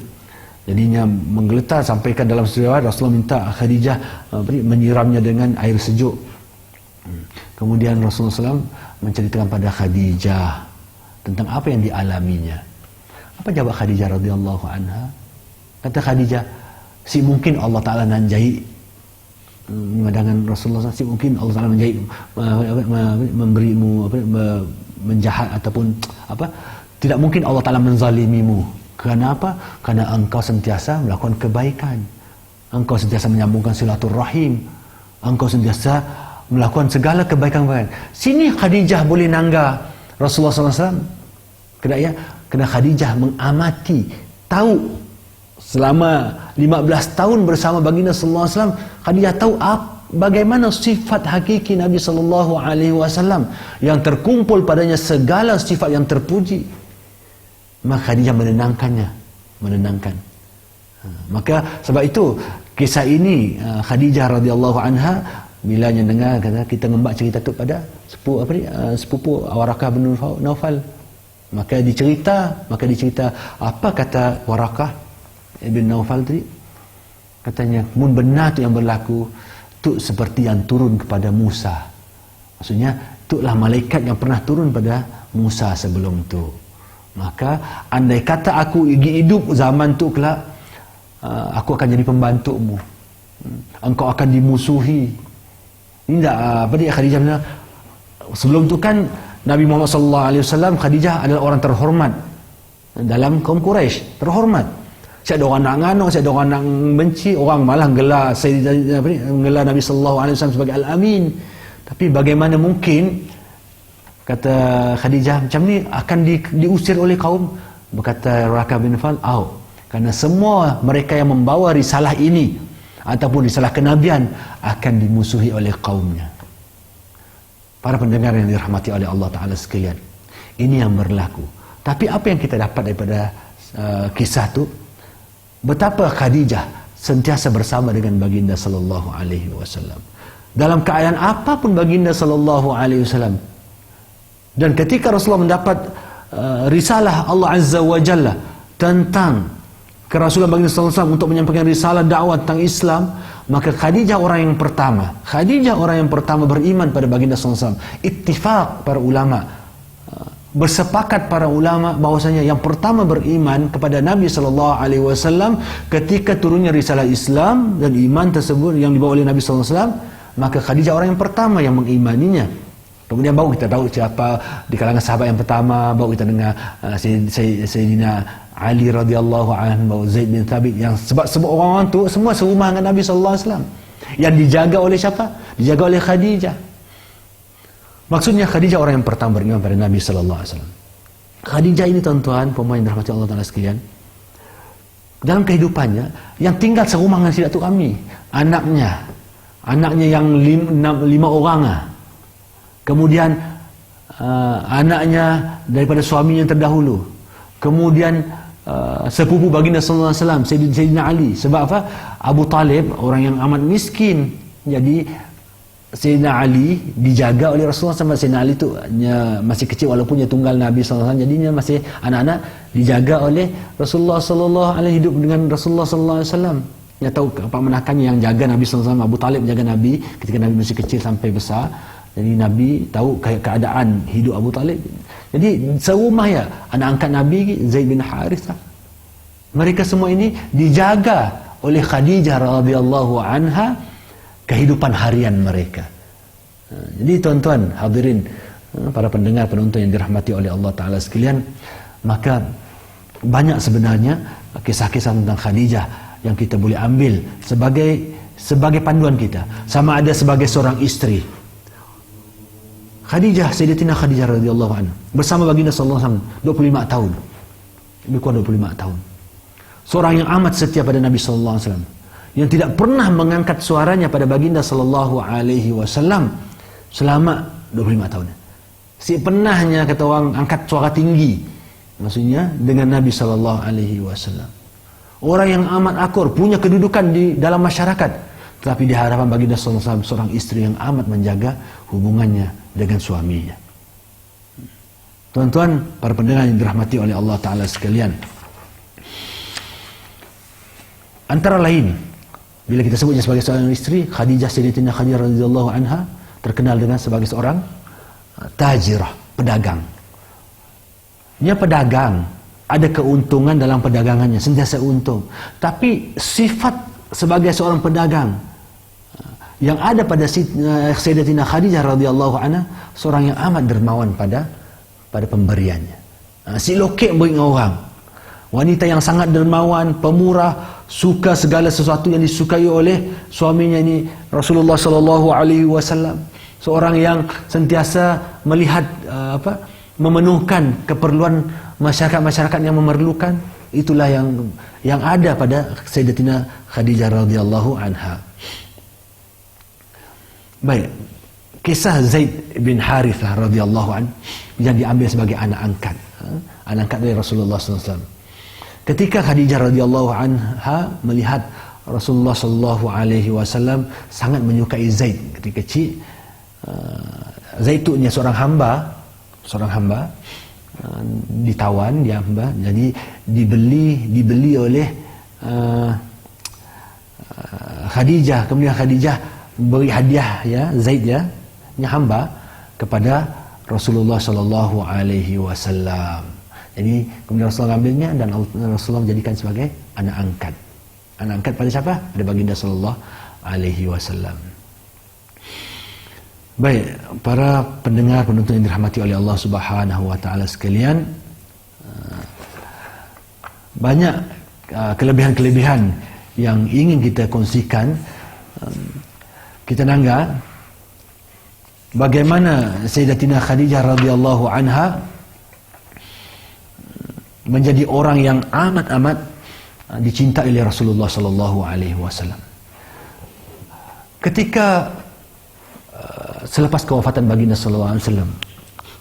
Jadinya menggeletar, sampaikan dalam riwayat Rasulullah minta Khadijah menyiramnya dengan air sejuk. Kemudian Rasulullah SAW menceritakan pada Khadijah tentang apa yang dialaminya. Apa jawab Khadijah radhiyallahu anha? Kata Khadijah, si mungkin Allah Ta'ala nanjai dengan Rasulullah SAW, si mungkin Allah Ta'ala nanjai memberimu menjahat ataupun apa, tidak mungkin Allah Ta'ala menzalimimu. Kerana apa? Kerana engkau sentiasa melakukan kebaikan, engkau sentiasa menyambungkan silaturahim, engkau sentiasa melakukan segala kebaikan-kebaikan. Sini Khadijah boleh nangga Rasulullah SAW. Kena Khadijah mengamati, tahu selama 15 tahun bersama baginda sallallahu alaihi wasallam, Khadijah tahu bagaimana sifat hakiki Nabi sallallahu alaihi wasallam yang terkumpul padanya segala sifat yang terpuji. Maka Khadijah menenangkan. Maka sebab itu kisah ini Khadijah radhiyallahu anha bila dengar kata kita membaca cerita tu pada sepupu Warakah bin Naufal, maka dicerita apa kata Warakah bin Naufal tadi, katanya mun benar tu yang berlaku tu seperti yang turun kepada Musa, maksudnya itulah malaikat yang pernah turun pada Musa sebelum tu. Maka andai kata aku hidup zaman tu kelak, aku akan jadi pembantumu, engkau akan dimusuhi. Ini apa dia Khadijah benar. Sebelum tu kan Nabi Muhammad sallallahu alaihi wasallam, Khadijah adalah orang terhormat dalam kaum Quraisy, terhormat. Siapa orang nak ngano, siapa orang nak benci, orang malah gelar Nabi sallallahu alaihi wasallam sebagai Al-Amin. Tapi bagaimana mungkin, kata Khadijah, macam ni akan diusir oleh kaum? Berkata Warakah bin Naufal, kerana semua mereka yang membawa risalah ini ataupun risalah kenabian akan dimusuhi oleh kaumnya. Para pendengar yang dirahmati oleh Allah Ta'ala sekalian, ini yang berlaku. Tapi apa yang kita dapat daripada kisah tu, betapa Khadijah sentiasa bersama dengan baginda sallallahu alaihi wasallam dalam keadaan apapun baginda sallallahu alaihi wasallam. Dan ketika Rasulullah mendapat risalah Allah Azza wa Jalla tentang kerasulan baginda sallallahu alaihi wasallam untuk menyampaikan risalah dakwah tentang Islam, maka Khadijah orang yang pertama beriman pada baginda sallallahu alaihi wasallam. Ittifaq para ulama, bersepakat para ulama bahwasanya yang pertama beriman kepada Nabi SAW ketika turunnya risalah Islam dan iman tersebut yang dibawa oleh Nabi SAW, maka Khadijah orang yang pertama yang mengimaninya. Kemudian baru kita tahu siapa di kalangan sahabat yang pertama, baru kita dengar Sayyidina Ali radhiyallahu anhu, baru Zaid bin Thabit, yang sebab orang tu semua serumah dengan Nabi SAW, yang dijaga oleh siapa? Dijaga oleh Khadijah. Maksudnya Khadijah orang yang pertama beriman pada Nabi sallallahu alaihi wasallam. Khadijah ini tuan-tuan, pemain dirahmati Allah Taala sekalian, dalam kehidupannya yang tinggal serumah dengan Sayyidatul Ami, anaknya yang 5 orang. Kemudian anaknya daripada suami yang terdahulu. Kemudian sepupu baginda sallallahu alaihi wasallam, Sayyidina Ali. Sebab apa? Abu Talib orang yang amat miskin. Jadi Sayyidina Ali dijaga oleh Rasulullah SAW. Sayyidina Ali tu masih kecil walaupun dia tunggal Nabi SAW, jadinya masih anak-anak, dijaga oleh Rasulullah SAW, hidup dengan Rasulullah SAW. Dia tahu kepemanakannya, yang jaga Nabi SAW, Abu Talib jaga Nabi ketika Nabi masih kecil sampai besar. Jadi Nabi tahu keadaan hidup Abu Talib. Jadi serumah ya, anak angkat Nabi Zaid bin Harithah. Mereka semua ini dijaga oleh Khadijah radhiyallahu anha kehidupan harian mereka. Jadi tuan-tuan hadirin, para pendengar penonton yang dirahmati oleh Allah Ta'ala sekalian, maka banyak sebenarnya kisah-kisah tentang Khadijah yang kita boleh ambil sebagai panduan kita, sama ada sebagai seorang isteri. Khadijah, Sayyidatina Khadijah radhiyallahu anha bersama baginda sallallahu alaihi wasallam 25 tahun. Lebih kurang 25 tahun. Seorang yang amat setia pada Nabi sallallahu alaihi wasallam, yang tidak pernah mengangkat suaranya pada baginda sallallahu alaihi wasallam selama 25 tahun. Si pernahnya kata orang angkat suara tinggi, maksudnya dengan Nabi sallallahu alaihi wasallam. Orang yang amat akur, punya kedudukan di dalam masyarakat, tetapi di hadapan baginda sallallahu alaihi wasallam seorang istri yang amat menjaga hubungannya dengan suaminya. Tuan-tuan, para pendengar yang dirahmati oleh Allah Ta'ala sekalian, antara lain, bila kita sebutnya sebagai seorang isteri, Khadijah, Sayyidatina Khadijah radhiyallahu anha terkenal dengan sebagai seorang tajirah, pedagang. Dia pedagang, ada keuntungan dalam perdagangannya, sentiasa untung. Tapi sifat sebagai seorang pedagang yang ada pada Sayyidatina Khadijah radhiyallahu anha, seorang yang amat dermawan pada pemberiannya. Si lokek beri dengan orang. Wanita yang sangat dermawan, pemurah, suka segala sesuatu yang disukai oleh suaminya ini Rasulullah sallallahu alaihi wasallam. Seorang yang sentiasa melihat memenuhkan keperluan masyarakat yang memerlukan. Itulah yang ada pada Sayyidatina Khadijah radhiyallahu anha. Baik, kisah Zaid bin Harithah radhiyallahu anhu yang diambil sebagai anak angkat dari Rasulullah sallallahu alaihi wasallam. Ketika Khadijah radhiyallahu anha melihat Rasulullah sallallahu alaihi wasallam sangat menyukai Zaid ketika kecil, Zaid itu seorang hamba, ditawan, dia hamba, jadi dibeli oleh Khadijah. Kemudian Khadijah beri hadiah Zaid ini hamba kepada Rasulullah sallallahu alaihi wasallam. Jadi kemudian Rasulullah ambilnya dan Rasulullah menjadikan sebagai anak angkat. Anak angkat pada siapa? Pada baginda sallallahu alaihi wasallam. Baik, para pendengar penonton yang dirahmati oleh Allah Subhanahu wa taala sekalian, banyak kelebihan-kelebihan yang ingin kita kongsikan. Kita nangga bagaimana Sayyidatina Khadijah radhiyallahu anha menjadi orang yang amat dicintai oleh Rasulullah sallallahu alaihi wasallam. Ketika selepas kewafatan baginda sallallahu alaihi wasallam,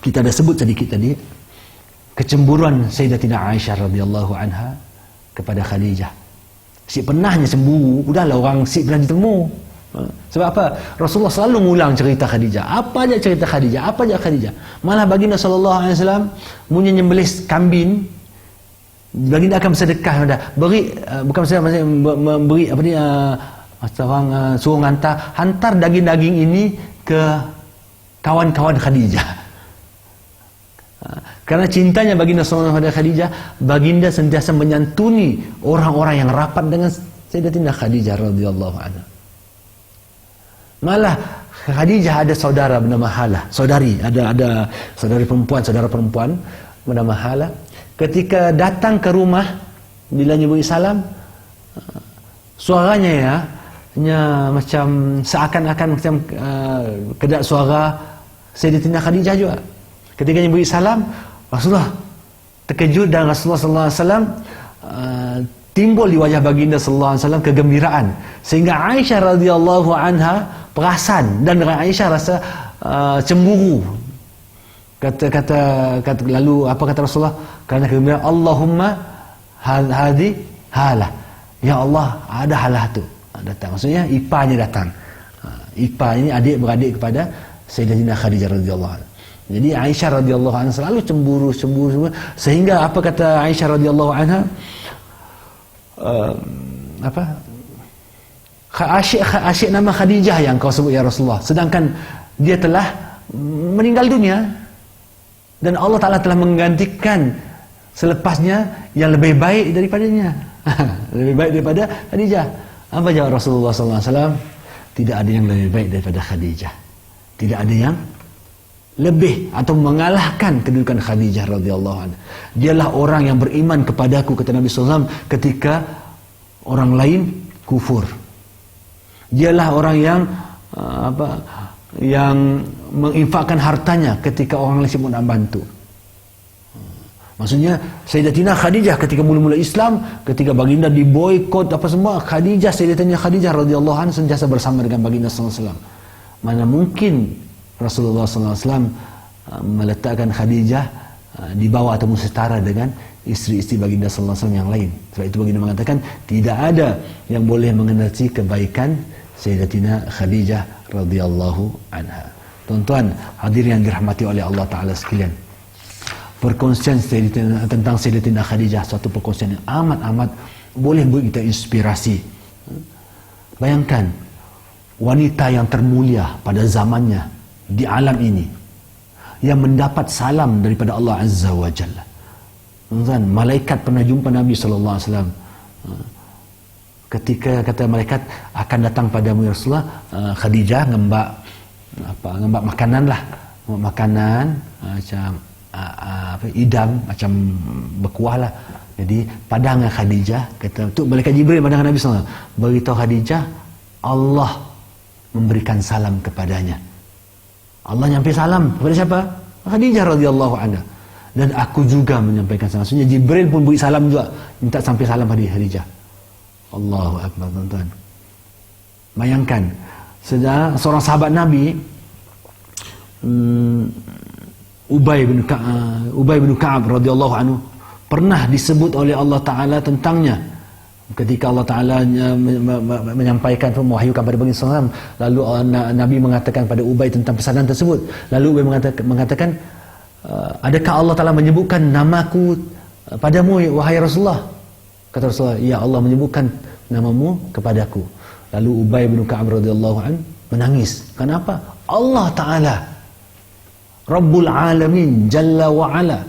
kita ada sebut sedikit tadi kecemburuan Sayyidatina Aisyah radhiyallahu anha kepada Khadijah. Si pernahnya cemburu, udahlah orang si pernah ditemu. Sebab apa? Rasulullah selalu mengulang cerita Khadijah. Apa aja cerita Khadijah. Malah baginda sallallahu alaihi wasallam punya nyembelih kambing, baginda akan bersedekah, beri bukan bersedekah, maksudnya memberi orang suruh hantar daging-daging ini ke kawan-kawan Khadijah. Karena cintanya baginda sallallahu alaihi wasallam pada Khadijah, baginda sentiasa menyantuni orang-orang yang rapat dengan Sayyidatina Khadijah radhiyallahu anha. Malah Khadijah ada saudara bernama Halah, ada saudara perempuan bernama Halah. Ketika datang ke rumah bila nyebut salam, suaranya macam seakan-akan macam kedap suara Sayyidatina Khadijah juga. Ketika nyebut salam, Rasulullah terkejut dan Rasulullah sallallahu alaihi wasallam timbul di wajah baginda sallallahu alaihi wasallam kegembiraan, sehingga Aisyah radhiyallahu anha perasan dan Aisyah rasa cemburu. Kata lalu apa kata Rasulullah? Kerana kegembiraan, Allahumma hadi Halah, ya Allah ada Halah tu datang. Maksudnya iparnya datang. Ipar ini adik-beradik kepada Sayyidatina Khadijah radhiyallahu anha. Jadi Aisyah radhiyallahu anha selalu cemburu sehingga apa kata Aisyah radhiyallahu anha, asyik nama Khadijah yang kau sebut ya Rasulullah, sedangkan dia telah meninggal dunia dan Allah Ta'ala telah menggantikan selepasnya yang lebih baik daripadanya. Lebih baik daripada Khadijah. Apa jawab Rasulullah SAW? Tidak ada yang lebih baik daripada Khadijah. Tidak ada yang lebih atau mengalahkan kedudukan Khadijah radhiyallahu anha. Dialah orang yang beriman kepadaku, kata Nabi SAW, ketika orang lain kufur. Dialah orang yang yang menginfakkan hartanya ketika orang lain sibuk nak bantu. Maksudnya Sayyidatina Khadijah ketika mula-mula Islam, ketika baginda diboikot apa semua, Sayyidatina Khadijah radhiyallahu anha sentiasa bersama dengan baginda sallallahu alaihi wasallam. Mana mungkin Rasulullah sallallahu alaihi wasallam meletakkan Khadijah di bawah atau setara dengan isteri-isteri baginda sallallahu alaihi wasallam yang lain. Sebab itu baginda mengatakan tidak ada yang boleh mengenali kebaikan Sayyidatina Khadijah radhiyallahu anha. Tuan-tuan hadirin yang dirahmati oleh Allah Taala sekalian, perkongsian tentang Sayyidatina Khadijah suatu perkongsian yang amat-amat boleh buat kita inspirasi. Bayangkan wanita yang termulia pada zamannya di alam ini yang mendapat salam daripada Allah Azza wa Jalla. Tuan-tuan, malaikat pernah jumpa Nabi sallallahu alaihi wasallam. Ketika kata malaikat akan datang padamu ya Rasulullah, Khadijah ngembak makanan lah, makanan macam idam, macam berkuah lah. Jadi pandangan Khadijah, kata tu malaikat Jibril pandangan Nabi sallallahu alaihi wasallam, beritahu Khadijah Allah memberikan salam kepadanya. Allah nyampai salam kepada siapa? Khadijah radhiyallahu anha. Dan aku juga menyampaikan salam. Maksudnya Jibril pun beri salam juga, minta sampai salam pada Khadijah. Allahu akbar, tuan-tuan. Bayangkan seorang sahabat Nabi, Ubay bin Ka'ab radhiyallahu anhu, pernah disebut oleh Allah Taala tentangnya. Ketika Allah Ta'ala menyampaikan, mewahyukan pada baginda SAW, lalu Nabi mengatakan pada Ubay tentang pesanan tersebut. Lalu Ubay mengatakan, adakah Allah Ta'ala menyebutkan namaku padamu wahai Rasulullah? Kata Rasulullah, ya Allah menyebutkan namamu kepadaku. Lalu Ubay bin Ka'ab radhiyallahu anhu menangis. Kenapa? Allah Ta'ala Rabbul Alamin Jalla wa'ala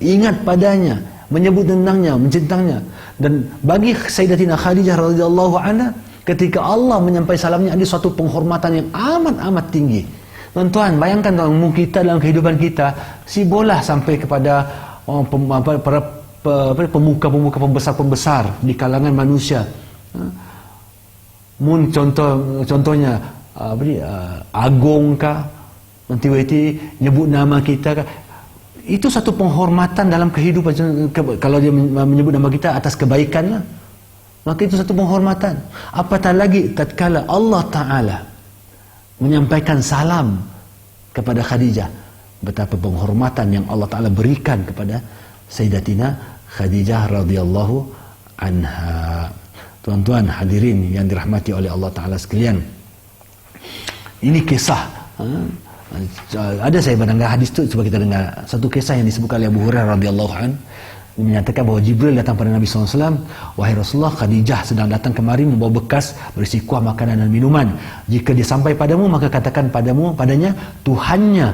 ingat padanya, menyebut tentangnya, mencintanya. Dan bagi Sayyidatina Khadijah radhiyallahu anha, ketika Allah menyampaikan salamnya, ada suatu penghormatan yang amat-amat tinggi. Tuan-tuan, bayangkan kita dalam kehidupan kita sibolah sampai kepada para pemuka-pemuka pembesar-pembesar di kalangan manusia. Contohnya Agong kah, nanti nyebut nama kita kah, itu satu penghormatan dalam kehidupan. Kalau dia menyebut nama kita atas kebaikan lah, maka itu satu penghormatan. Apatah lagi tatkala Allah Ta'ala menyampaikan salam kepada Khadijah, betapa penghormatan yang Allah Ta'ala berikan kepada Sayyidatina Khadijah radhiyallahu anha. Tuan-tuan hadirin yang dirahmati oleh Allah Ta'ala sekalian, ini kisah ada saya mendengar hadis tu, cuba kita dengar satu kisah yang disebutkan oleh Abu Hurairah radhiyallahu an. Dia menyatakan bahawa Jibril datang pada Nabi SAW, wahai Rasulullah, Khadijah sedang datang kemari membawa bekas berisi kuah makanan dan minuman. Jika dia sampai padamu, maka katakan padanya, Tuhannya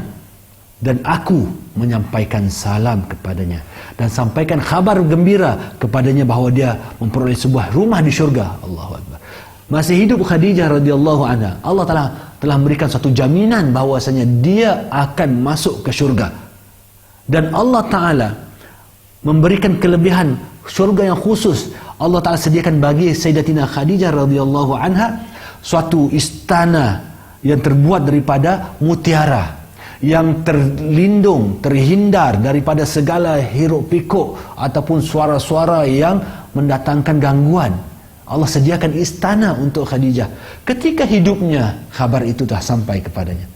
dan aku menyampaikan salam kepadanya dan sampaikan khabar gembira kepadanya bahawa dia memperoleh sebuah rumah di syurga. Allahu Akbar. Masih hidup Khadijah radhiyallahu anha, Allah telah memberikan satu jaminan bahawasanya dia akan masuk ke syurga. Dan Allah Ta'ala memberikan kelebihan syurga yang khusus. Allah Ta'ala sediakan bagi Sayyidatina Khadijah radhiyallahu anha suatu istana yang terbuat daripada mutiara, yang terlindung, terhindar daripada segala hiruk pikuk ataupun suara-suara yang mendatangkan gangguan. Allah sediakan istana untuk Khadijah. Ketika hidupnya, khabar itu telah sampai kepadanya.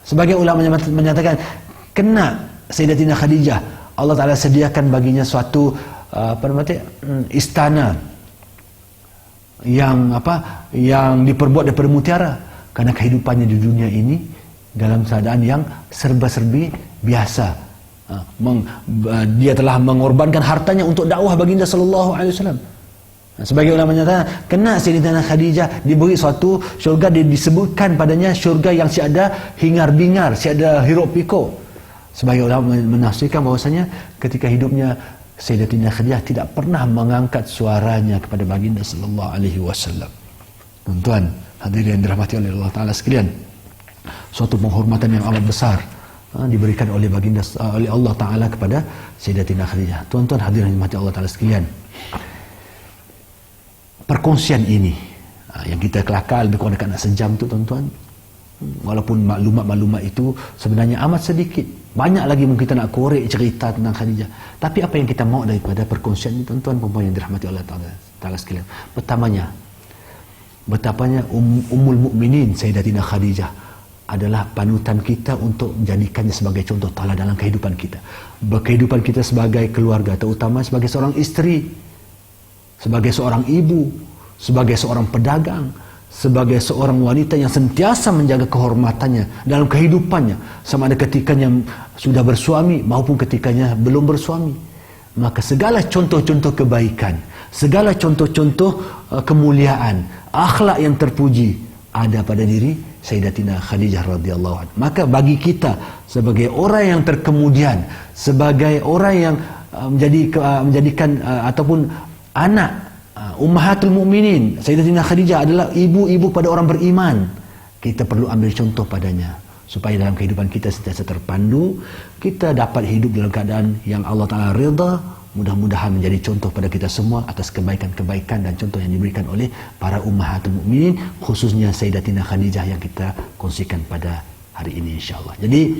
Sebagai ulama menyatakan, kena Sayyidatina Khadijah, Allah Ta'ala sediakan baginya suatu istana yang diperbuat daripada mutiara, karena kehidupannya di dunia ini dalam keadaan yang serba-serbi biasa. Dia telah mengorbankan hartanya untuk dakwah baginda sallallahu alaihi wasallam. Sebagai ulama menyatakan, kena Sayyidatina Khadijah diberi suatu syurga, disebutkan padanya syurga yang tiada hingar-bingar, tiada hiruk pikuk. Sebagai ulama menafsirkan bahwasanya ketika hidupnya Sayyidatina Khadijah tidak pernah mengangkat suaranya kepada baginda sallallahu alaihi wasallam. Tuan-tuan hadirin yang dirahmati oleh Allah Ta'ala sekalian, suatu penghormatan yang amat besar diberikan oleh baginda oleh Allah Ta'ala kepada Sayyidatina Khadijah. Tuan-tuan hadirin yang dirahmati Allah Ta'ala sekalian, perkongsian ini yang kita kelakar lebih kurang dekat nak sejam tu tuan-tuan, walaupun maklumat-maklumat itu sebenarnya amat sedikit, banyak lagi mungkin kita nak korek cerita tentang Khadijah. Tapi apa yang kita mahu daripada perkongsian ini tuan-tuan perempuan yang dirahmati Allah Ta'ala sekalian, pertamanya betapanya Ummul Mukminin Sayyidatina Khadijah adalah panutan kita untuk menjadikannya sebagai contoh teladan dalam kehidupan kita, berkehidupan kita sebagai keluarga, terutama sebagai seorang isteri, sebagai seorang ibu, sebagai seorang pedagang, sebagai seorang wanita yang sentiasa menjaga kehormatannya dalam kehidupannya, sama ada ketikanya sudah bersuami maupun ketikanya belum bersuami. Maka segala contoh-contoh kebaikan, segala contoh-contoh kemuliaan, akhlak yang terpuji ada pada diri Sayyidatina Khadijah radhiyallahu anha. Maka bagi kita sebagai orang yang terkemudian, sebagai orang yang menjadikan ataupun anak Ummahatul Mukminin Sayyidatina Khadijah adalah ibu-ibu pada orang beriman, kita perlu ambil contoh padanya supaya dalam kehidupan kita sentiasa terpandu, kita dapat hidup dalam keadaan yang Allah Ta'ala redha. Mudah-mudahan menjadi contoh pada kita semua atas kebaikan-kebaikan dan contoh yang diberikan oleh para Ummahatul Mukminin, khususnya Sayyidatina Khadijah yang kita kongsikan pada hari ini insyaAllah. Jadi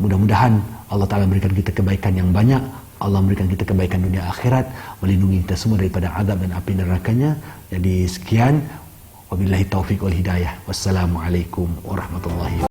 mudah-mudahan Allah Ta'ala memberikan kita kebaikan yang banyak, Allah memberikan kita kebaikan dunia akhirat, melindungi kita semua daripada azab dan api nerakanya. Jadi sekian, wabillahi taufiq wal hidayah. Wassalamualaikum warahmatullahi wabarakatuh.